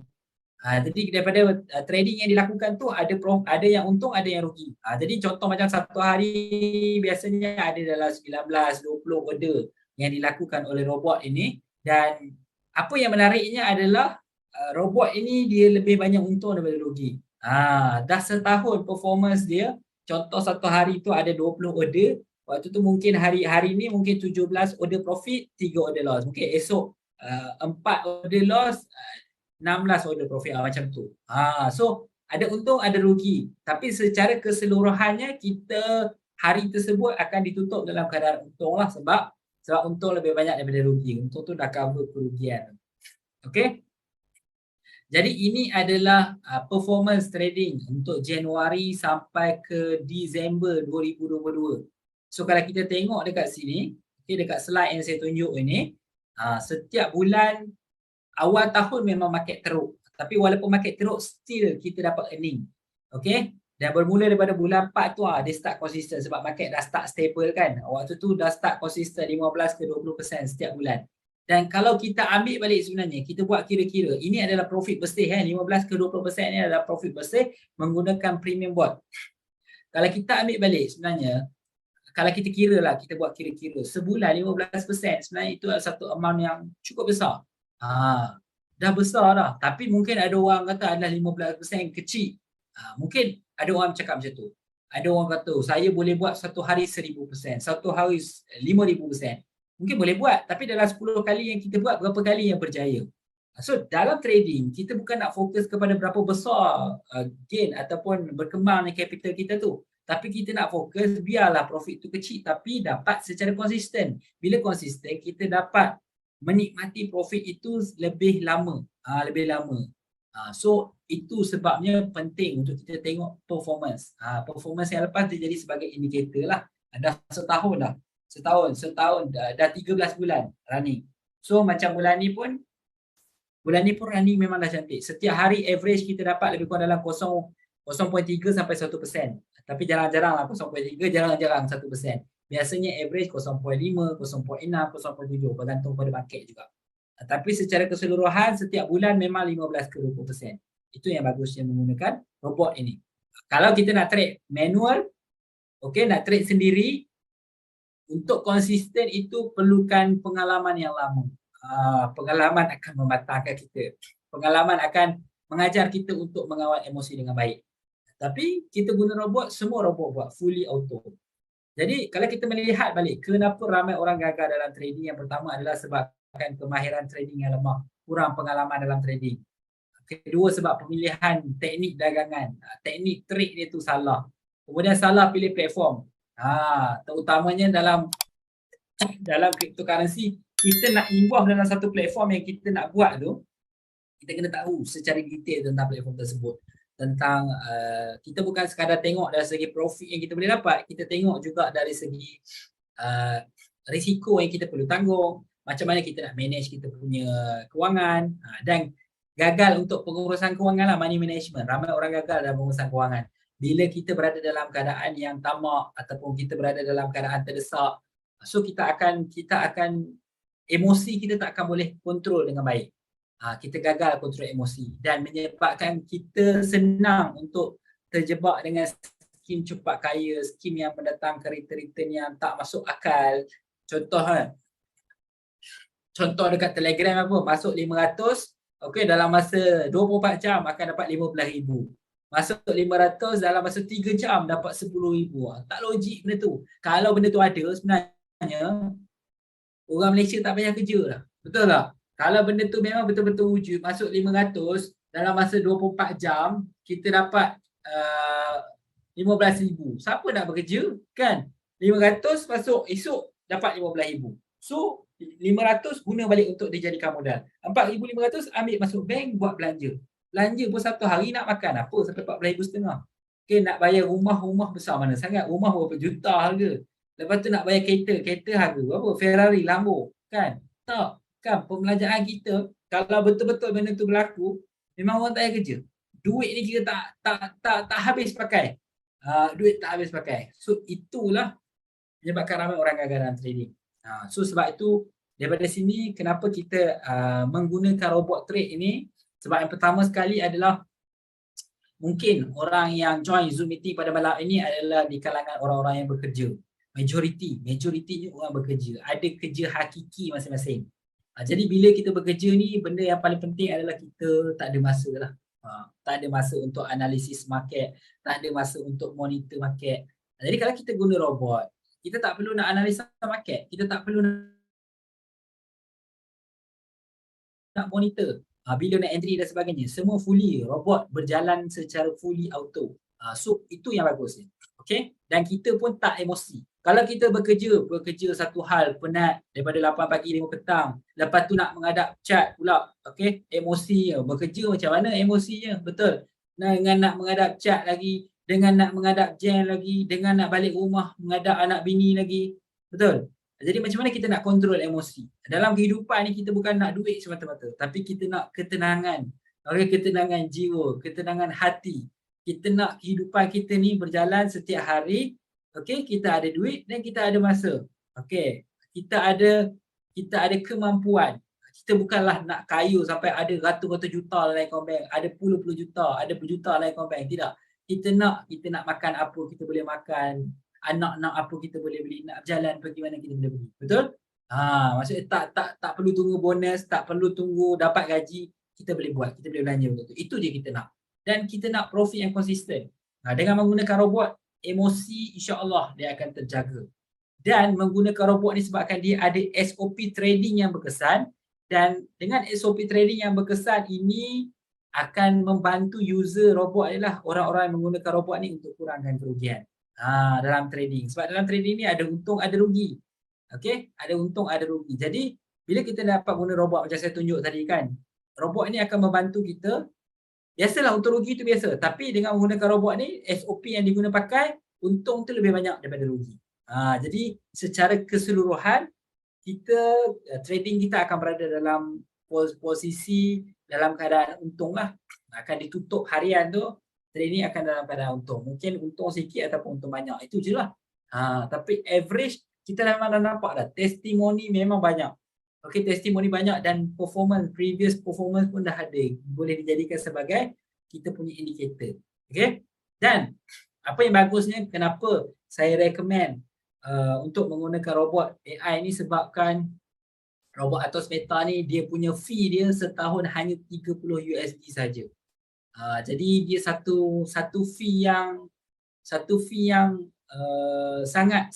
[SPEAKER 1] Jadi daripada trading yang dilakukan tu ada yang untung, ada yang rugi. Jadi contoh macam satu hari biasanya ada dalam 19-20 order yang dilakukan oleh robot ini. Dan apa yang menariknya adalah robot ini dia lebih banyak untung daripada rugi. Dah setahun performance dia, contoh satu hari tu ada 20 order. Waktu tu mungkin hari ni mungkin 17 order profit, 3 order loss. Mungkin esok 4 order loss, 16 order profit macam tu. So ada untung, ada rugi. Tapi secara keseluruhannya kita hari tersebut akan ditutup dalam keadaan untung lah, sebab untung lebih banyak daripada rugi. Untung tu dah cover kerugian. Okay. Jadi ini adalah performance trading untuk Januari sampai ke Disember 2022. So kalau kita tengok dekat sini, okay, dekat slide yang saya tunjuk ini, setiap bulan awal tahun memang market teruk. Tapi walaupun market teruk, still kita dapat earning. Okay. Dan bermula daripada bulan 4 tu dia start konsisten sebab market dah start stable kan. Waktu tu dah start konsisten 15 ke 20% setiap bulan. Dan kalau kita ambil balik sebenarnya, kita buat kira-kira, ini adalah profit bersih 15 ke 20% ni adalah profit bersih menggunakan premium bot. Kalau kita ambil balik sebenarnya, kalau kita kira lah, kita buat kira-kira, sebulan 15% sebenarnya itu adalah satu amount yang cukup besar. Dah besar dah. Tapi mungkin ada orang kata adalah 15% kecil. Mungkin ada orang cakap macam tu. Ada orang kata saya boleh buat satu hari 1000%, satu hari 5000%. Mungkin boleh buat, tapi dalam 10 kali yang kita buat, berapa kali yang berjaya? So dalam trading, kita bukan nak fokus kepada berapa besar gain ataupun berkembangnya capital kita tu. Tapi kita nak fokus biarlah profit tu kecil tapi dapat secara konsisten. Bila konsisten, kita dapat menikmati profit itu lebih lama. So itu sebabnya penting untuk kita tengok performance. Performance yang lepas dia jadi sebagai indikator lah. Dah setahun dah. Setahun dah 13 bulan running. So macam bulan ni pun running memang dah cantik. Setiap hari average kita dapat lebih kurang dalam 0.3 sampai 1%. Tapi jarang-jarang lah 0.3, jarang-jarang 1%. Biasanya average 0.5, 0.6, 0.7 bergantung pada market juga. Tapi secara keseluruhan setiap bulan memang 15 ke 20%. Itu yang bagusnya menggunakan robot ini. Kalau kita nak trade manual, okay, nak trade sendiri, untuk konsisten itu perlukan pengalaman yang lama. Pengalaman akan mematahkan kita. Pengalaman akan mengajar kita untuk mengawal emosi dengan baik. Tapi kita guna robot, semua robot buat fully auto. Jadi kalau kita melihat balik, kenapa ramai orang gagal dalam trading? Yang pertama adalah sebabkan kemahiran trading yang lemah, kurang pengalaman dalam trading. Kedua, sebab pemilihan teknik dagangan, teknik trade dia tu salah. Kemudian salah pilih platform. Terutamanya dalam cryptocurrency, kita nak involve dalam satu platform yang kita nak buat tu, kita kena tahu secara detail tentang platform tersebut. Tentang kita bukan sekadar tengok dari segi profit yang kita boleh dapat, kita tengok juga dari segi risiko yang kita perlu tanggung, macam mana kita nak manage kita punya kewangan, dan gagal untuk pengurusan kewangan lah, money management. Ramai orang gagal dalam pengurusan kewangan. Bila kita berada dalam keadaan yang tamak ataupun kita berada dalam keadaan terdesak, so kita akan emosi kita tak akan boleh kontrol dengan baik. Kita gagal kontrol emosi dan menyebabkan kita senang untuk terjebak dengan skim cepat kaya, skim yang mendatangkan return yang tak masuk akal. Contoh Contoh dekat Telegram apa, masuk 500, okey, dalam masa 24 jam akan dapat 15,000. Masuk 500 dalam masa 3 jam dapat 10,000. Tak logik benda tu. Kalau benda tu ada sebenarnya orang Malaysia tak payah kerja lah. Betul tak? Kalau benda tu memang betul-betul wujud, masuk 500 dalam masa 24 jam kita dapat 15,000. Siapa nak bekerja? Kan? 500 masuk esok dapat 15,000. So 500 guna balik untuk dijadikan modal. 4,500 ambil masuk bank buat belanja. Belanja pun satu hari nak makan apa sampai 14,500. Okay, nak bayar rumah besar mana sangat. Rumah berapa juta harga. Lepas tu nak bayar kereta harga berapa? Ferrari, Lambo. Kan? Tak. Kan pembelanjaan kita kalau betul-betul benda tu berlaku, memang orang tak payah kerja. Duit ni kita tak habis pakai. Duit tak habis pakai. So itulah menyebabkan ramai orang gagal dalam trading. So sebab itu daripada sini kenapa kita menggunakan robot trade ini, sebab yang pertama sekali adalah mungkin orang yang join Zoom meeting pada malam ini adalah di kalangan orang-orang yang bekerja. Majoriti ni orang bekerja. Ada kerja hakiki masing-masing. Jadi bila kita bekerja ni, benda yang paling penting adalah kita tak ada masa lah. Tak ada masa untuk analisis market, tak ada masa untuk monitor market. Jadi kalau kita guna robot, kita tak perlu nak analisa market, kita tak perlu nak monitor bila nak entry dan sebagainya. Semua fully, robot berjalan secara fully auto. So itu yang bagus ni. Okay? Dan kita pun tak emosi. Kalau kita bekerja satu hal, penat daripada 8 pagi 5 petang, lepas tu nak menghadap chat pula, okay? Emosi, bekerja macam mana emosinya, betul? Dengan nak menghadap chat lagi, dengan nak menghadap jam lagi, dengan nak balik rumah menghadap anak bini lagi, betul? Jadi macam mana kita nak kontrol emosi? Dalam kehidupan ni kita bukan nak duit semata-mata, tapi kita nak ketenangan, okay? Ketenangan jiwa, ketenangan hati. Kita nak kehidupan kita ni berjalan setiap hari. Okey, kita ada duit dan kita ada masa. Okey, kita ada kemampuan. Kita bukanlah nak kaya sampai ada ratus-ratus juta dalam akaun bank, ada puluh-puluh juta, ada berjuta dalam akaun bank. Tidak. Kita nak makan apa kita boleh makan, anak nak apa kita boleh beli, nak berjalan pergi mana kita boleh pergi. Betul? Maksudnya tak perlu tunggu bonus, tak perlu tunggu dapat gaji, kita boleh buat, kita boleh belanja betul. Itu je kita nak. Dan kita nak profit yang konsisten. Dengan menggunakan robot, emosi insya-Allah dia akan terjaga. Dan menggunakan robot ni sebabkan dia ada SOP trading yang berkesan, dan dengan SOP trading yang berkesan ini akan membantu user robot adalah orang-orang yang menggunakan robot ni untuk kurangkan kerugian dalam trading. Sebab dalam trading ni ada untung ada rugi. Okey, ada untung ada rugi. Jadi bila kita dapat guna robot macam saya tunjuk tadi kan, robot ni akan membantu kita. Biasalah untung rugi tu biasa, tapi dengan menggunakan robot ni SOP yang diguna pakai, untung tu lebih banyak daripada rugi. Jadi secara keseluruhan kita trading kita akan berada dalam posisi dalam keadaan untung lah. Akan ditutup harian tu, trading akan dalam keadaan untung. Mungkin untung sikit ataupun untung banyak, itu je lah. Tapi average kita memang dah nampak dah, testimoni memang banyak. Okey, testimoni banyak dan previous performance pun dah ada. Boleh dijadikan sebagai kita punya indikator. Okey? Dan apa yang bagusnya, kenapa saya recommend untuk menggunakan robot AI ni, sebabkan robot Atos Meta ni dia punya fee dia setahun hanya $30 saja. Jadi dia satu fee yang sangat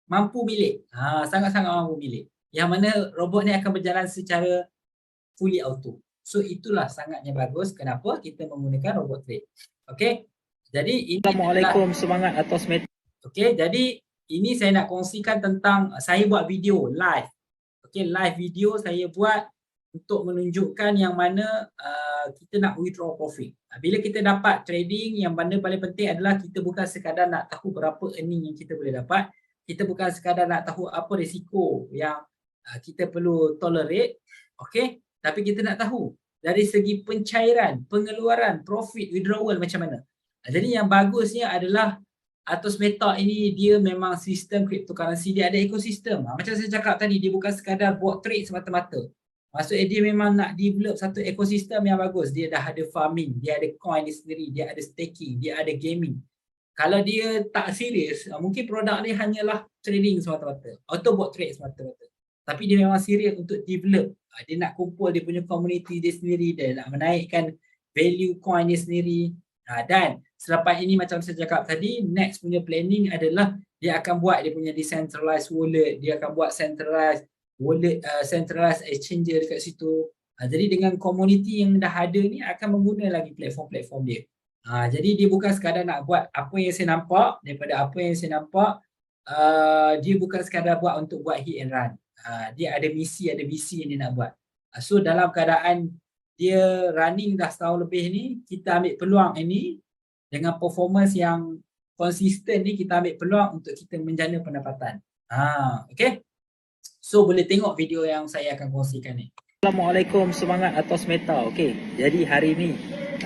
[SPEAKER 1] mampu milik. Sangat-sangat mampu milik. Yang mana robot ni akan berjalan secara fully auto. So itulah sangatnya bagus kenapa kita menggunakan robot trade. Okey. Jadi ini
[SPEAKER 3] Assalamualaikum, semangat Atos Meta.
[SPEAKER 1] Okey, jadi ini saya nak kongsikan tentang saya buat video live. Okey, live video saya buat untuk menunjukkan yang mana kita nak withdraw profit. Bila kita dapat trading, yang mana paling penting adalah kita bukan sekadar nak tahu berapa earning yang kita boleh dapat. Kita bukan sekadar nak tahu apa risiko yang kita perlu tolerate, okey, tapi kita nak tahu dari segi pencairan, pengeluaran, profit, withdrawal macam mana. Jadi yang bagusnya adalah Atos Meta ini dia memang sistem cryptocurrency, dia ada ekosistem. Macam saya cakap tadi, dia bukan sekadar buat trade semata-mata. Maksudnya dia memang nak develop satu ekosistem yang bagus. Dia dah ada farming, dia ada coin dia sendiri, dia ada staking, dia ada gaming. Kalau dia tak serius, mungkin produk ni hanyalah trading semata-mata atau buat trade semata-mata. tapi dia memang serius untuk develop. Dia nak kumpul dia punya community dia sendiri, dia nak menaikkan value coin dia sendiri. Dan selepas ini macam saya cakap tadi, next punya planning adalah dia akan buat dia punya decentralized wallet, dia akan buat centralized wallet, centralized exchanger dekat situ. Jadi dengan community yang dah ada ni akan mengguna lagi platform-platform dia. Jadi dia bukan sekadar nak buat apa yang saya nampak, daripada apa yang saya nampak, dia bukan sekadar buat untuk buat hit and run. Dia ada misi, ada visi yang dia nak buat. So dalam keadaan dia running dah setahun lebih ni, kita ambil peluang ini dengan performance yang konsisten ni, kita ambil peluang untuk kita menjana pendapatan. Okay. So boleh tengok video yang saya akan kongsikan ni.
[SPEAKER 3] Assalamualaikum, semangat atas meta. Okey, jadi hari ni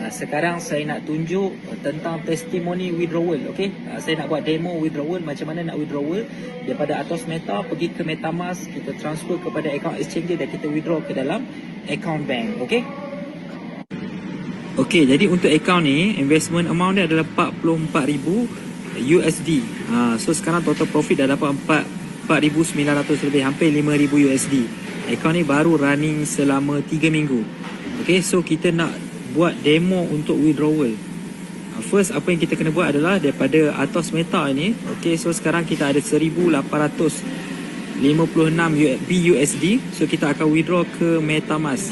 [SPEAKER 3] sekarang saya nak tunjuk tentang testimoni withdrawal. Okey, saya nak buat demo withdrawal, macam mana nak withdrawal daripada atas meta pergi ke MetaMask, kita transfer kepada account exchange dan kita withdraw ke dalam account bank. Okey. Okey, jadi untuk account ni investment amount dia adalah 44,000 USD. So sekarang total profit dah dapat 4,900 lebih, hampir 5,000 USD. Account ni baru running selama 3 minggu. Okay, so kita nak buat demo untuk withdrawal. First, apa yang kita kena buat adalah daripada atas meta ini. Okay, so sekarang kita ada 1,856 BUSD. So kita akan withdraw ke MetaMask.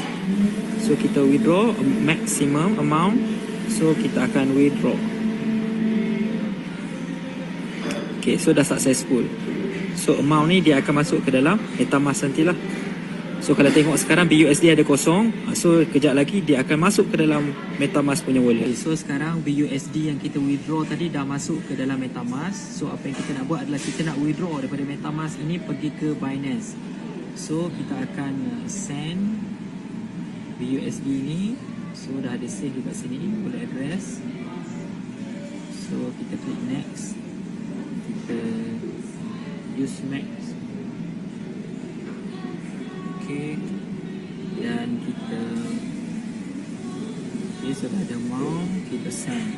[SPEAKER 3] So kita withdraw maximum amount. So kita akan withdraw. Okay, so dah successful. So amount ni dia akan masuk ke dalam MetaMask nantilah. So kalau tengok sekarang BUSD ada kosong. So kejap lagi dia akan masuk ke dalam MetaMask punya wallet. Okay, so sekarang BUSD yang kita withdraw tadi dah masuk ke dalam MetaMask. So apa yang kita nak buat adalah kita nak withdraw daripada MetaMask ini pergi ke Binance. So kita akan send BUSD ni. So dah ada save dekat sini, wallet address. So kita klik next. Kita use max. Okay. Dan kita sudah ada amount, kita send.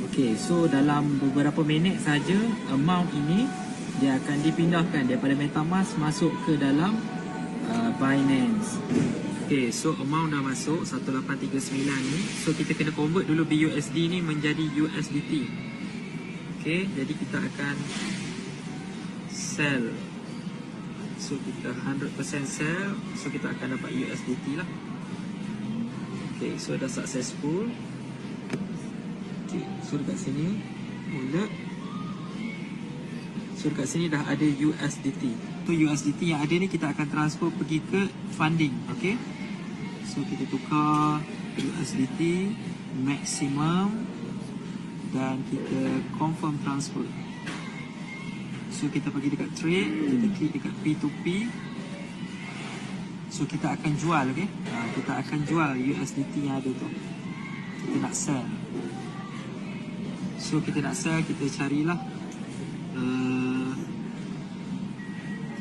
[SPEAKER 3] Okay, so dalam beberapa minit saja amount ini dia akan dipindahkan daripada MetaMask masuk ke dalam Binance. Okay, so amount dah masuk 1839 ni. So kita kena convert dulu BUSD ni menjadi USDT. Okay, jadi kita akan sell. So kita 100% sell. So kita akan dapat USDT lah. Okay, so dah successful. Okay, so dekat sini wallet. So dekat sini dah ada USDT. So USDT yang ada ni kita akan transfer pergi ke funding. Okay, so kita tukar USDT maximum dan kita confirm transfer. So kita pergi dekat trade, kita klik dekat P2P. So kita akan jual, okay? Kita akan jual USDT yang ada tu. Kita nak sell. So kita nak sell, kita carilah.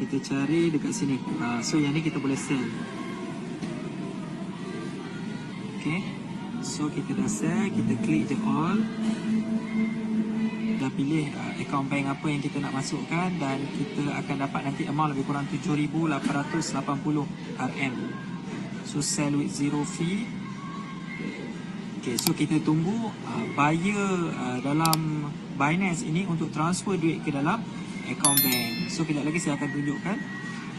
[SPEAKER 3] Kita cari dekat sini. So yang ni kita boleh sell. Okay. So kita dah sell, kita klik je all. Dah pilih account bank apa yang kita nak masukkan dan kita akan dapat nanti amount lebih kurang 7,880 RM. So sell with zero fee. Okay, so kita tunggu buyer dalam Binance ini untuk transfer duit ke dalam account bank. So kejap lagi saya akan tunjukkan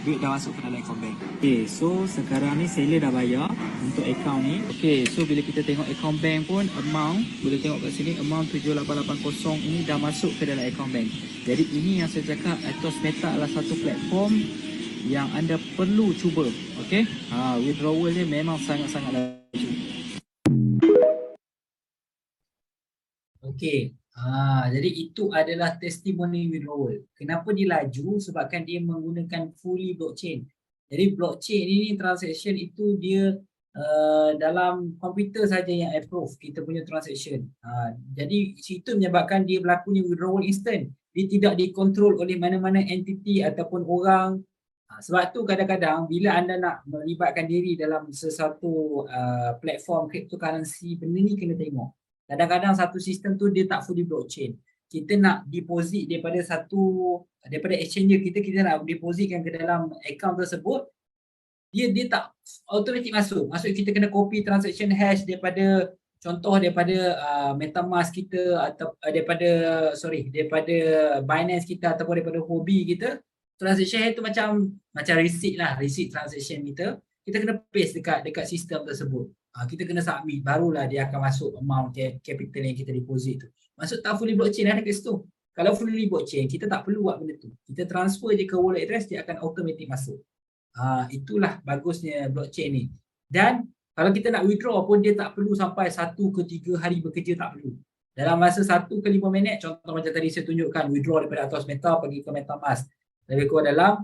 [SPEAKER 3] duit dah masuk ke dalam account bank. Okay, so sekarang ni seller dah bayar untuk account ni. Okay, so bila kita tengok account bank pun amount, boleh tengok kat sini amount 7880 ini dah masuk ke dalam account bank. Jadi ini yang saya cakap, Atos Meta adalah satu platform yang anda perlu cuba. Okay, withdrawal ni memang sangat-sangat laju.
[SPEAKER 1] Okay. Jadi itu adalah testimoni withdrawal. Kenapa dia laju? Sebabkan dia menggunakan fully blockchain. Jadi blockchain ini transaction itu dia dalam komputer saja yang approve kita punya transaction. Jadi itu menyebabkan dia berlakunya withdrawal instant. Dia tidak dikontrol oleh mana-mana entiti ataupun orang. Sebab tu kadang-kadang bila anda nak melibatkan diri dalam sesuatu platform cryptocurrency, benda ni kena tengok. Kadang-kadang satu sistem tu dia tak fully blockchain. kita nak deposit daripada exchanger kita nak depositkan ke dalam account tersebut, dia tak automatik masuk. Maksud kita kena copy transaction hash daripada MetaMask kita atau daripada Binance kita ataupun daripada Huobi kita. Transaction hash tu macam receipt lah, receipt transaction kita kena paste dekat sistem tersebut. Kita kena submit, barulah dia akan masuk amount capital yang kita deposit tu. Maksud tak fully blockchain ada kat situ. Kalau fully blockchain, kita tak perlu buat benda tu. Kita transfer je ke wallet address, dia akan automatic masuk. Itulah bagusnya blockchain ni. Dan kalau kita nak withdraw pun dia tak perlu sampai 1 ke 3 hari bekerja, tak perlu. Dalam masa 1 ke 5 minit, contoh macam tadi saya tunjukkan, withdraw daripada Atos Meta pergi ke MetaMask. Lebih kurang dalam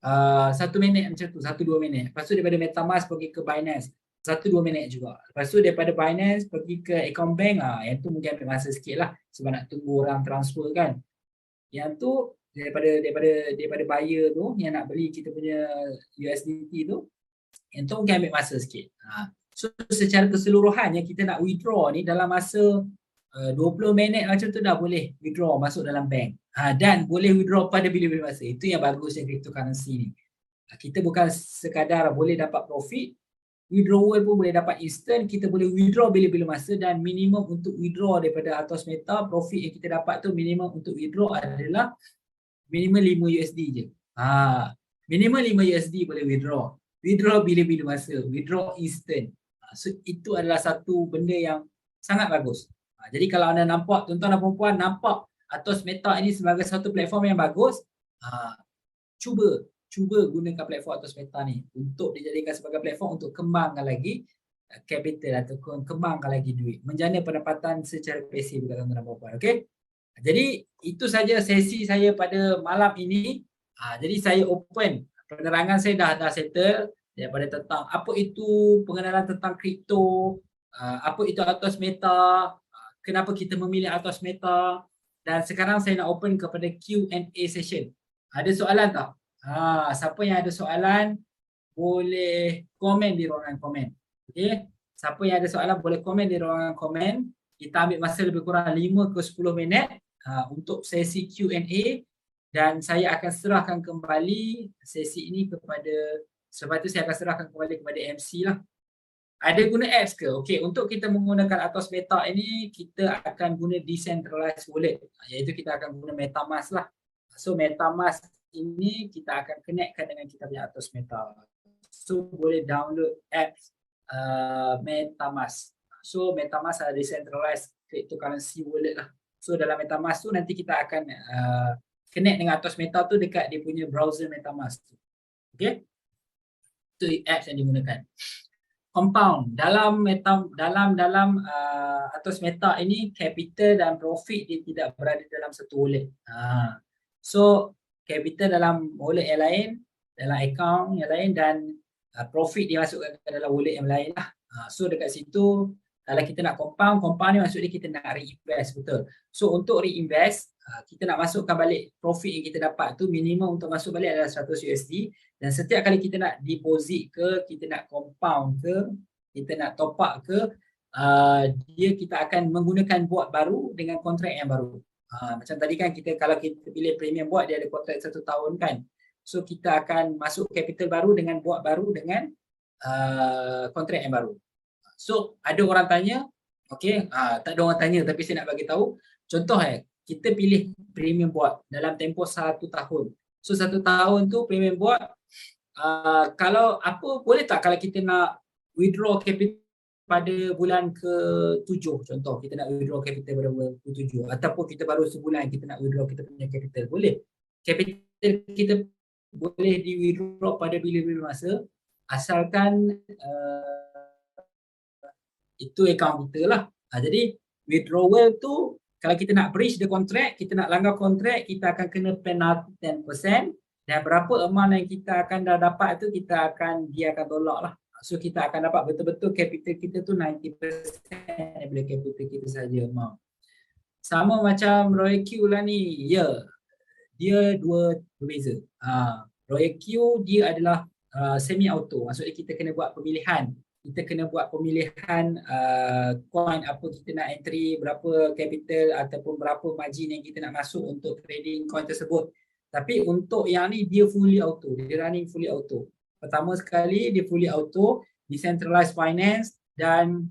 [SPEAKER 1] 1 minit macam tu, 1-2 minit. Lepas tu daripada MetaMask pergi ke Binance, 1-2 minit juga. Lepas tu daripada Binance pergi ke account bank, yang tu mungkin ambil masa sikit lah sebab nak tunggu orang transfer kan. Yang tu daripada buyer tu yang nak beli kita punya USDT tu, yang tu mungkin ambil masa sikit. So secara keseluruhan yang kita nak withdraw ni dalam masa 20 minit macam tu dah boleh withdraw masuk dalam bank. Dan boleh withdraw pada bila-bila masa. Itu yang bagusnya cryptocurrency ni. Kita bukan sekadar boleh dapat profit, withdrawal pun boleh dapat instant, kita boleh withdraw bila-bila masa, dan minimum untuk withdraw daripada Atos Meta, profit yang kita dapat tu minimum untuk withdraw adalah minimum 5 USD je. Minimum 5 USD boleh withdraw. Withdraw bila-bila masa, withdraw instant. So itu adalah satu benda yang sangat bagus. Jadi kalau anda nampak, tuan-tuan dan puan-puan nampak Atos Meta ini sebagai satu platform yang bagus, cuba gunakan platform Atos Meta ni untuk dijadikan sebagai platform untuk kembangkan lagi capital ataupun kembangkan lagi duit, menjana pendapatan secara pasif dekat tuan-tuan dan puan-puan. Okey. Jadi itu saja sesi saya pada malam ini. Jadi saya open, penerangan saya dah settle daripada tentang apa itu pengenalan tentang kripto, apa itu Atos Meta, kenapa kita memilih Atos Meta, dan sekarang saya nak open kepada Q&A session. Ada soalan tak? Siapa yang ada soalan boleh komen di ruangan komen. Okey. Siapa yang ada soalan boleh komen di ruangan komen. Kita ambil masa lebih kurang 5 ke 10 minit untuk sesi Q&A, dan saya akan serahkan kembali sesi ini sebab itu saya akan serahkan kembali kepada MC lah. Ada guna apps ke? Okey, untuk kita menggunakan Atos Meta ini, kita akan guna decentralized wallet, iaitu kita akan guna MetaMask lah. So MetaMask ini kita akan connectkan dengan kita punya Atos Meta. So boleh download apps MetaMask. So MetaMask adalah decentralized cryptocurrency wallet lah. So dalam MetaMask tu nanti kita akan connect dengan Atos Meta tu dekat dia punya browser MetaMask tu. Okay. Itu apps yang digunakan. Compound. Dalam Atos Meta ini, capital dan profit dia tidak berada dalam satu wallet. So capital dalam wallet yang lain, dalam account yang lain, dan profit dia masukkan ke dalam wallet yang lain lah. So dekat situ kalau kita nak compound ni maksudnya kita nak reinvest, betul. So untuk reinvest, kita nak masukkan balik profit yang kita dapat tu, minimum untuk masuk balik adalah 100 USD, dan setiap kali kita nak deposit ke, kita nak compound ke, kita nak top up ke, kita akan menggunakan bot baru dengan kontrak yang baru. Macam tadi kan kalau kita pilih premium bot, dia ada kontrak 1 tahun kan. So kita akan masuk capital baru dengan bot baru dengan kontrak yang baru. So ada orang tanya, okey, tak ada orang tanya tapi saya nak bagi tahu. Contoh kita pilih premium bot dalam tempoh 1 tahun. So 1 tahun tu premium bot, kalau boleh tak kalau kita nak withdraw capital pada bulan ke-7, contoh kita nak withdraw capital pada bulan ke-7, ataupun kita baru sebulan kita nak withdraw kita punya capital, boleh. Capital kita boleh di withdraw pada bila-bila masa, asalkan itu account kita lah. Jadi withdrawal tu kalau kita nak breach the contract, kita nak langgar kontrak, kita akan kena penalty 10%, dan berapa amount yang kita akan dah dapat tu dia akan tolak lah. So kita akan dapat betul-betul capital kita tu 90% daripada capital kita saja amount. Sama macam Royal Q lah ni. Ya. Dia berbeza. Royal Q dia adalah semi auto. Maksudnya kita kena buat pemilihan kita kena buat pemilihan coin apa kita nak entry, berapa capital ataupun berapa margin yang kita nak masuk untuk trading coin tersebut. Tapi untuk yang ni dia fully auto, dia running fully auto. Pertama sekali dia fully auto, decentralized finance dan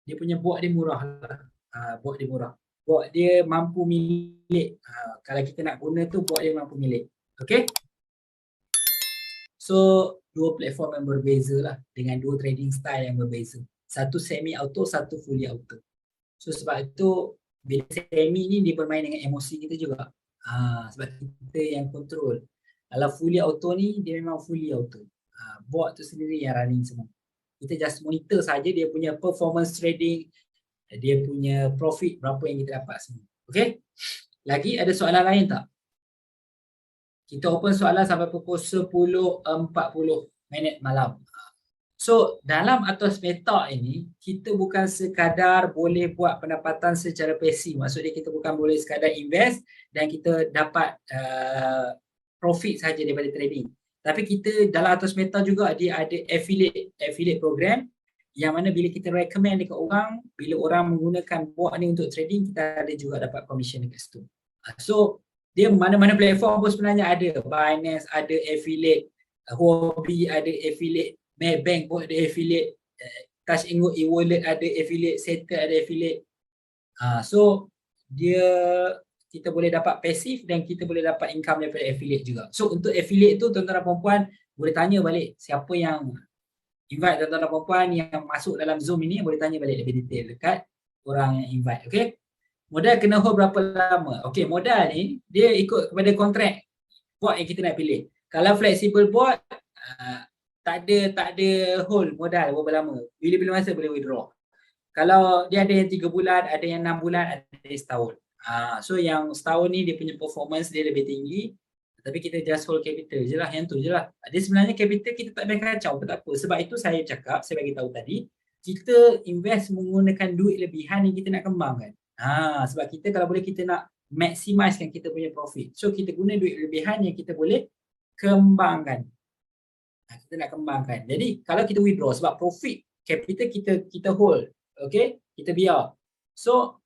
[SPEAKER 1] dia punya bot dia murah lah. Bot dia murah. Bot dia mampu milik. Kalau kita nak guna tu bot dia mampu milik. Okay. So dua platform yang berbeza lah dengan dua trading style yang berbeza. Satu semi auto, satu fully auto. So sebab itu bila semi ni dia bermain dengan emosi kita juga. Sebab kita yang control. Kalau fully auto ni dia memang fully auto. Bot tu sendiri yang running semua. Kita just monitor saja dia punya performance trading, dia punya profit berapa yang kita dapat semua. Okay? Lagi ada soalan lain tak? Kita open soalan sampai pukul 10.40 malam. So dalam Atos Meta ini kita bukan sekadar boleh buat pendapatan secara pasif. Maksudnya kita bukan boleh sekadar invest dan kita dapat profit saja daripada trading. Tapi kita dalam Atos Meta juga dia ada affiliate program yang mana bila kita recommend dekat orang, bila orang menggunakan bot ni untuk trading, kita ada juga dapat commission dekat situ. So dia mana-mana platform pun sebenarnya ada. Binance ada affiliate, Huobi ada affiliate, Maybank pun ada affiliate, Touch e-wallet ada affiliate, Settle ada affiliate. So dia kita boleh dapat pasif dan kita boleh dapat income daripada affiliate juga. So untuk affiliate tu tuan-tuan dan puan-puan boleh tanya balik siapa yang invite tuan-tuan dan puan-puan yang masuk dalam Zoom ini, boleh tanya balik lebih detail dekat orang yang invite. Okay. Modal kena hold berapa lama? Okay, modal ni dia ikut kepada kontrak bot yang kita nak pilih. Kalau flexible bot tak ada hold modal berapa lama. Bila-bila masa boleh withdraw. Kalau dia ada yang 3 bulan, ada yang 6 bulan, ada yang setahun. So yang setahun ni dia punya performance dia lebih tinggi. Tapi kita just hold capital je lah, yang tu je lah. Dia sebenarnya capital kita tak payah kacau pun tak apa. Sebab itu saya cakap, saya bagi tahu tadi, kita invest menggunakan duit lebihan yang kita nak kembangkan. Sebab kita kalau boleh kita nak maximizekan kita punya profit. So kita guna duit lebihan yang kita boleh kembangkan. Kita nak kembangkan. Jadi kalau kita withdraw sebab profit capital kita hold, okay, kita biar. So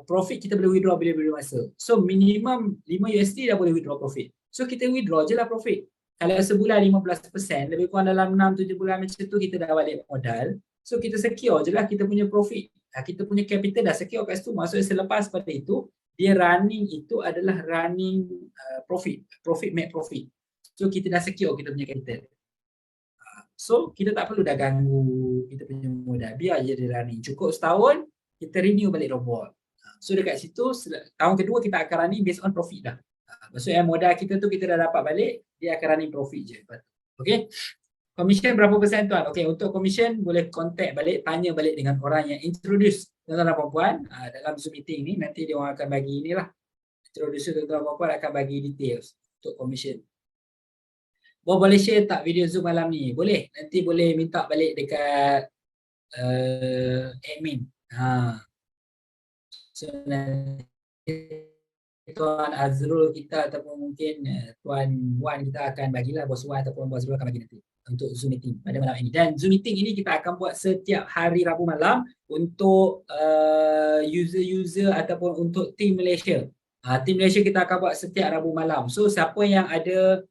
[SPEAKER 1] profit kita boleh withdraw bila-bila masa. So minimum 5 USD dah boleh withdraw profit. So kita withdraw je lah profit. Kalau sebulan 15%, lebih kurang dalam 6-7 bulan macam tu kita dah balik modal. So kita secure je lah kita punya profit. Kita punya capital dah secure kat situ. Maksudnya selepas pada itu, dia running itu adalah running profit make profit. So kita dah secure kita punya capital. So kita tak perlu dah ganggu kita punya modal. Biar je dia running. Cukup setahun, kita renew balik robot. So dekat situ, tahun kedua kita akan running based on profit dah. Maksudnya modal kita tu kita dah dapat balik, dia akan running profit je. Okay. Commission berapa persen tuan? Okay, untuk commission boleh contact balik, tanya balik dengan orang yang introduce tuan-tuan dan puan-puan dalam Zoom meeting ni. Nanti dia orang akan bagi inilah. Introduce tuan-tuan dan puan-puan akan bagi details untuk commission. Boleh share tak video Zoom malam ni? Boleh. Nanti boleh minta balik dekat admin. So nanti Tuan Azrul kita ataupun mungkin Tuan Wan kita akan bagilah, Bos Wan ataupun Bos Azrul akan bagi nanti untuk Zoom meeting pada malam ini. Dan Zoom meeting ini kita akan buat setiap hari Rabu malam untuk user-user ataupun untuk team Malaysia. Team Malaysia kita akan buat setiap Rabu malam. So siapa yang ada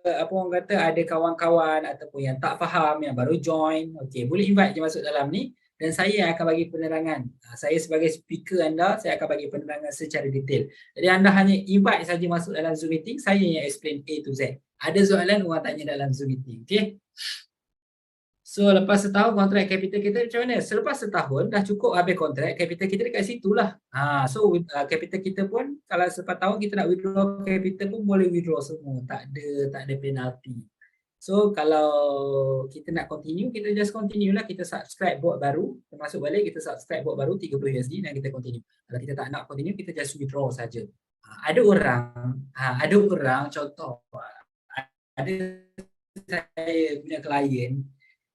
[SPEAKER 1] apa orang kata ada kawan-kawan ataupun yang tak faham, yang baru join, okey, boleh invite je masuk dalam ni dan saya yang akan bagi penerangan. Saya sebagai speaker anda, saya akan bagi penerangan secara detail. Jadi anda hanya invite saja masuk dalam Zoom meeting, saya yang explain A to Z. Ada soalan orang tanya dalam Zoom meeting, okey? So lepas setahun kontrak capital kita macam mana? Selepas setahun dah cukup habis kontrak, capital kita dekat situlah. So capital kita pun kalau selepas tahun kita nak withdraw capital pun boleh withdraw semua. Tak ada penalty. So kalau kita nak continue, kita just continue lah. Kita subscribe bot baru, kita masuk balik, kita subscribe bot baru 30 USD dan kita continue. Kalau kita tak nak continue, kita just withdraw saja. Ada orang contoh, ada saya punya klien,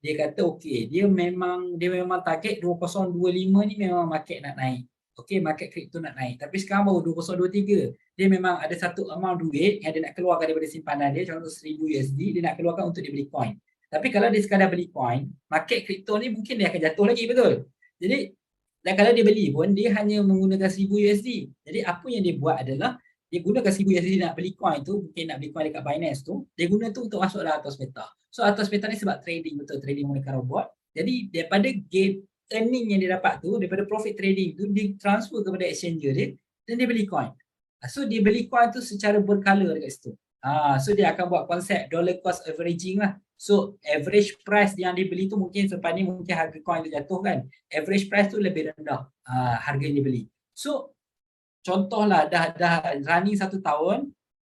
[SPEAKER 1] dia kata okey, dia memang target 2025 ni memang market nak naik. Okay, market kripto nak naik. Tapi sekarang baru 2023. Dia memang ada satu amount duit yang dia nak keluarkan daripada simpanan dia, contoh 1000 USD, dia nak keluarkan untuk dia beli coin. Tapi kalau dia sekadar beli coin, market kripto ni mungkin dia akan jatuh lagi, betul? Jadi, dan kalau dia beli pun, dia hanya menggunakan 1000 USD. Jadi, apa yang dia buat adalah, dia gunakan 1000 USD nak beli coin tu, mungkin nak beli coin dekat Binance tu, dia guna tu untuk masuk dalam Atos Meta. So, Atos Meta ni sebab trading, betul, trading menggunakan robot. Jadi, daripada gain earning yang dia dapat tu, daripada profit trading tu, dia transfer kepada exchanger dia dan dia beli coin. So dia beli coin tu secara berkala dekat situ. So dia akan buat konsep dollar cost averaging lah. So average price yang dia beli tu mungkin selepas ni mungkin harga coin tu jatuh kan. Average price tu lebih rendah harga yang dia beli. So contohlah dah running 1 tahun,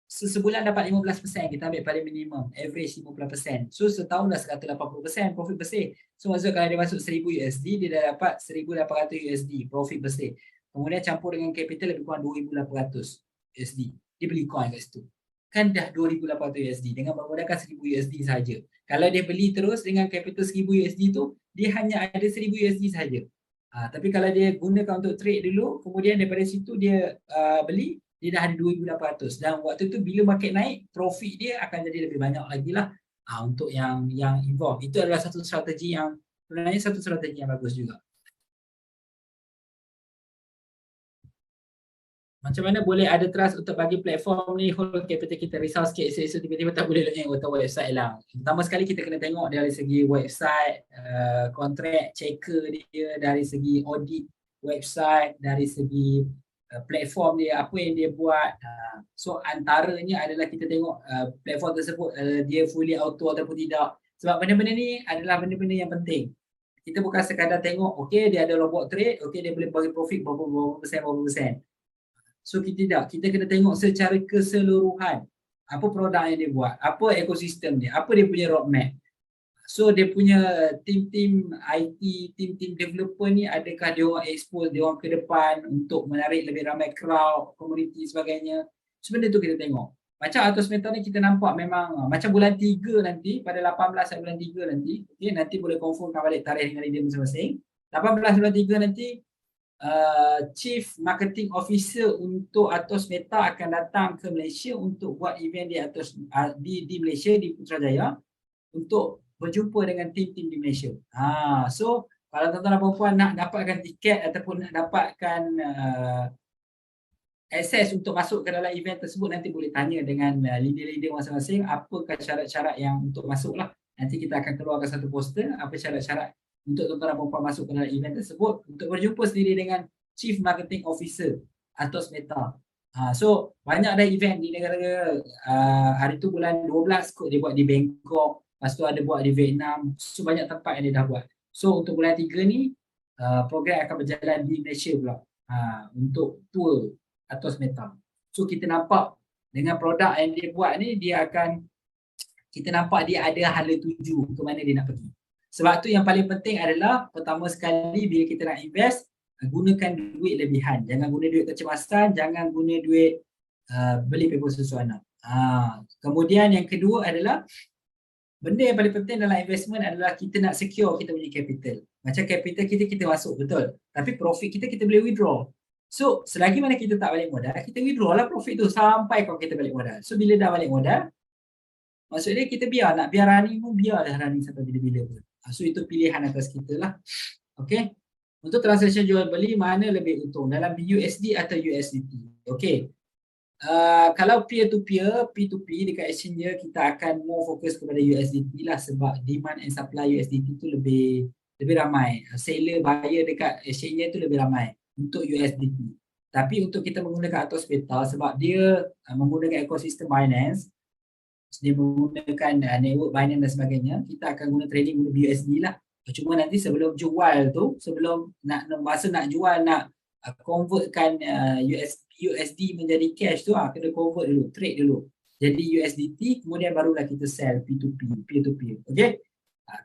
[SPEAKER 1] sebulan dapat 15%, kita ambil paling minimum, average 15%. So setahun dah 180% profit bersih. So maksud kalau dia masuk 1000 USD, dia dah dapat 1800 USD profit bersih. Kemudian campur dengan capital lebih kurang 2800 USD. Dia beli coin kat situ. Kan dah 2800 USD dengan menggunakan 1000 USD saja. Kalau dia beli terus dengan capital 1000 USD tu, dia hanya ada 1000 USD saja. Tapi kalau dia gunakan untuk trade dulu, kemudian daripada situ dia beli, dia dah ada 2800 dan waktu tu bila market naik, profit dia akan jadi lebih banyak lagi lah untuk yang involve. Itu adalah satu strategi yang sebenarnya satu strategi yang bagus juga. Macam mana boleh ada trust untuk bagi platform ni hold capital kita? Risau sikit esok tiba-tiba tak boleh login atau website hilang. Pertama sekali kita kena tengok dari segi website, kontrak, checker dia, dari segi audit website, dari segi platform dia, apa yang dia buat. So antaranya adalah kita tengok platform tersebut dia fully auto ataupun tidak. Sebab benda-benda ni adalah benda-benda yang penting. Kita bukan sekadar tengok, okay dia ada robot trade, okay dia boleh bagi profit berapa persen. So kita kena tengok secara keseluruhan apa produk yang dia buat, apa ekosistem dia, apa dia punya roadmap. So dia punya tim-tim IT, tim-tim developer ni adakah dia orang expose dia orang ke depan untuk menarik lebih ramai crowd, community sebagainya. So benda tu kita tengok. Macam Atos Meta ni kita nampak memang macam bulan 3 nanti, pada 18 bulan 3 nanti, okay, nanti boleh confirmkan balik tarikh dengan dia masing-masing. 18 bulan 3 nanti Chief Marketing Officer untuk Atos Meta akan datang ke Malaysia untuk buat event di Atos di Malaysia, di Putrajaya, untuk berjumpa dengan tim-tim di Malaysia. So kalau tuan-tuan dan puan nak dapatkan tiket ataupun nak dapatkan akses untuk masuk ke dalam event tersebut, nanti boleh tanya dengan leader-leader masing-masing apakah syarat-syarat yang untuk masuk lah. Nanti kita akan keluarkan satu poster apa syarat-syarat untuk tuan-tuan dan puan masuk ke dalam event tersebut untuk berjumpa sendiri dengan Chief Marketing Officer Atos Meta. So banyak dah event di negara-negara. Hari tu bulan 12 kot dia buat di Bangkok, lepas tu ada buat di Vietnam. So banyak tempat yang dia dah buat. So untuk bulan 3 ni program akan berjalan di Malaysia pula untuk tour Atos Meta. So kita nampak dengan produk yang dia buat ni, kita nampak dia ada hala tuju ke mana dia nak pergi. Sebab tu yang paling penting adalah pertama sekali bila kita nak invest, gunakan duit lebihan. Jangan guna duit kecemasan, jangan guna duit beli paper sesuatu. Kemudian yang kedua adalah benda yang paling penting dalam investment adalah kita nak secure kita punya capital. Macam capital kita masuk betul, tapi profit kita boleh withdraw. So selagi mana kita tak balik modal, kita withdraw lah profit tu sampai kalau kita balik modal. So bila dah balik modal, maksudnya kita nak biar running pun biarlah running sampai bila-bila pun. So itu pilihan atas kita lah. Okay. Untuk transaction jual beli mana lebih untung dalam BUSD atau USDT? Okay. Kalau peer to peer, P2P dekat exchange kita akan more fokus kepada USDT lah sebab demand and supply USDT tu lebih ramai. Seller buyer dekat exchange tu lebih ramai untuk USDT. Tapi untuk kita menggunakan Atos Meta sebab dia menggunakan ekosistem Binance, dia menggunakan network Binance dan sebagainya, kita akan guna trading guna BUSD lah. Cuma nanti sebelum jual tu, sebelum masa nak jual, nak convertkan USD menjadi cash tu, kena convert dulu, trade dulu jadi USDT, kemudian barulah kita sell P2P, peer to peer. Okay.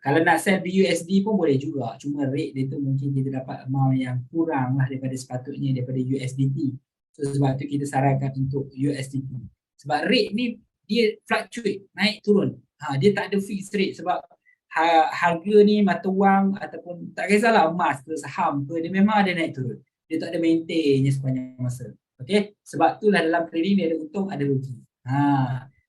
[SPEAKER 1] Kalau nak sell BUSD pun boleh juga, cuma rate dia tu mungkin kita dapat amount yang kurang lah daripada sepatutnya daripada USDT. So sebab tu kita sarankan untuk USDT. Sebab rate ni dia fluctuate, naik turun. Dia tak ada fixed rate sebab harga ni mata wang ataupun tak kisahlah emas ke saham ke, dia memang ada naik turun. Dia tak ada maintain sepanjang masa. Okay, sebab itulah dalam trading dia ada untung, ada rugi.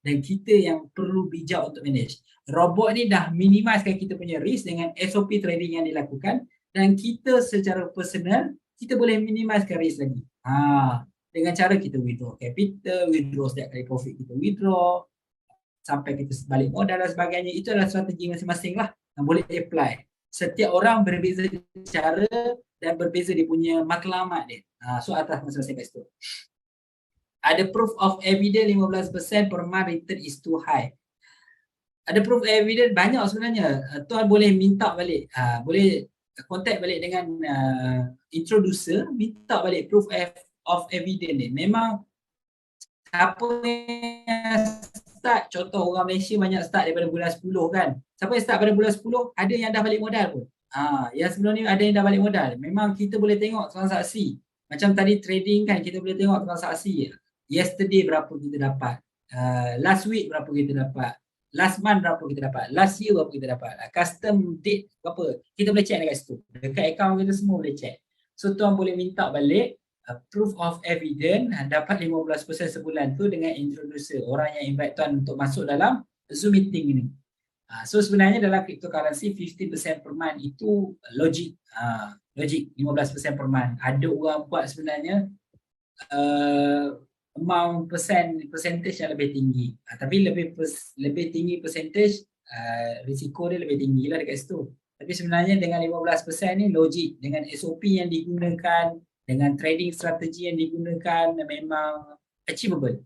[SPEAKER 1] Dan kita yang perlu bijak untuk manage. Robot ni dah minimizekan kita punya risk dengan SOP trading yang dilakukan, dan kita secara personal kita boleh minimizekan risk lagi. Dengan cara kita withdraw capital, withdraw setiap kali profit kita withdraw, sampai kita balik modal dan sebagainya. Itu adalah strategi masing-masing lah yang boleh apply. Setiap orang berbeza cara dan berbeza dia punya matlamat dia. So atas masing-masing kat situ. Ada proof of evidence 15% per month return is too high. Ada proof evidence banyak sebenarnya. Tuan boleh minta balik, boleh contact balik dengan introducer, minta balik proof of evidence ni. Memang siapa yang start, contoh orang Malaysia banyak start daripada bulan 10 kan. Siapa yang start pada bulan 10, ada yang dah balik modal pun. Yang sebelum ni ada yang dah balik modal. Memang kita boleh tengok transaksi. Macam tadi trading kan, kita boleh tengok transaksi. Yesterday berapa kita dapat, last week berapa kita dapat, last month berapa kita dapat, last year berapa kita dapat, custom date berapa, kita boleh check dekat situ. Dekat account kita semua boleh check. So tuan boleh minta balik proof of evidence, dapat 15% sebulan tu dengan introducer, orang yang invite tuan untuk masuk dalam Zoom meeting ini. So sebenarnya dalam cryptocurrency 50% per month itu logik, logik 15% per month. Ada orang buat sebenarnya amount percentage yang lebih tinggi, tapi lebih tinggi percentage, risiko dia lebih tinggi lah dekat situ. Tapi sebenarnya dengan 15% ni logik, dengan SOP yang digunakan, dengan trading strategi yang digunakan, memang achievable.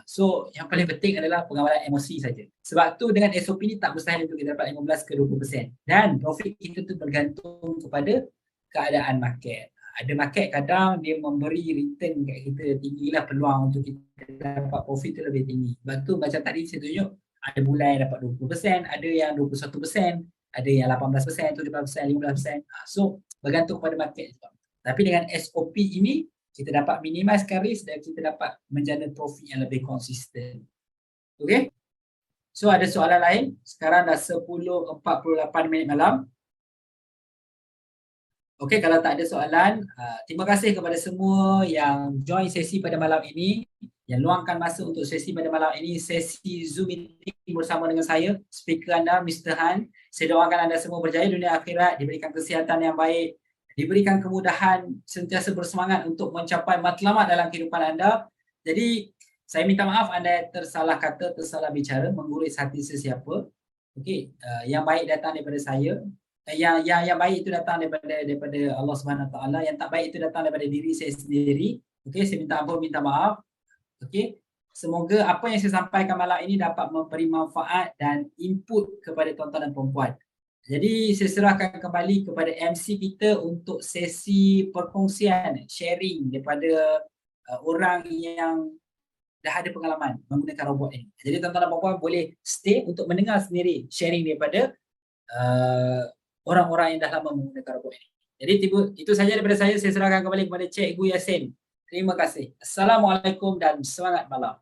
[SPEAKER 1] So yang paling penting adalah pengawalan emosi saja. Sebab tu dengan SOP ni tak mustahil untuk kita dapat 15 ke 20%. Dan profit kita tu bergantung kepada keadaan market. Ada market kadang dia memberi return kat kita tinggi lah, peluang untuk kita dapat profit tu lebih tinggi. Sebab tu macam tadi saya tunjuk, ada bulan yang dapat 20%, ada yang 21%, ada yang 18%, 17%, 15%. So bergantung kepada market. Tapi dengan SOP ini kita dapat minimizekan risk dan kita dapat menjana profit yang lebih konsisten. Okay? So ada soalan lain? Sekarang dah 10.48 minit malam. Okey, kalau tak ada soalan, terima kasih kepada semua yang join sesi pada malam ini, yang luangkan masa untuk sesi pada malam ini, sesi Zoom meeting bersama dengan saya, speaker anda Mr. Han. Saya doakan anda semua berjaya dunia akhirat, diberikan kesihatan yang baik, diberikan kemudahan, sentiasa bersemangat untuk mencapai matlamat dalam kehidupan anda. Jadi, saya minta maaf anda tersalah kata, tersalah bicara, mengguris hati sesiapa. Okey, yang baik datang daripada saya. Yang baik itu datang daripada Allah Subhanahu Wa Taala, yang tak baik itu datang daripada diri saya sendiri. Okey, saya minta ampun, minta maaf. Okey, semoga apa yang saya sampaikan malam ini dapat memberi manfaat dan input kepada tuan-tuan dan puan-puan. Jadi saya serahkan kembali kepada MC kita untuk sesi perkongsian, sharing daripada orang yang dah ada pengalaman menggunakan robot ini. Jadi tuan-tuan dan puan-puan boleh stay untuk mendengar sendiri sharing daripada orang-orang yang dah lama menggunakan robot ini. Jadi itu sahaja daripada saya serahkan kembali kepada Cikgu Yasin. Terima kasih. Assalamualaikum dan semangat malam.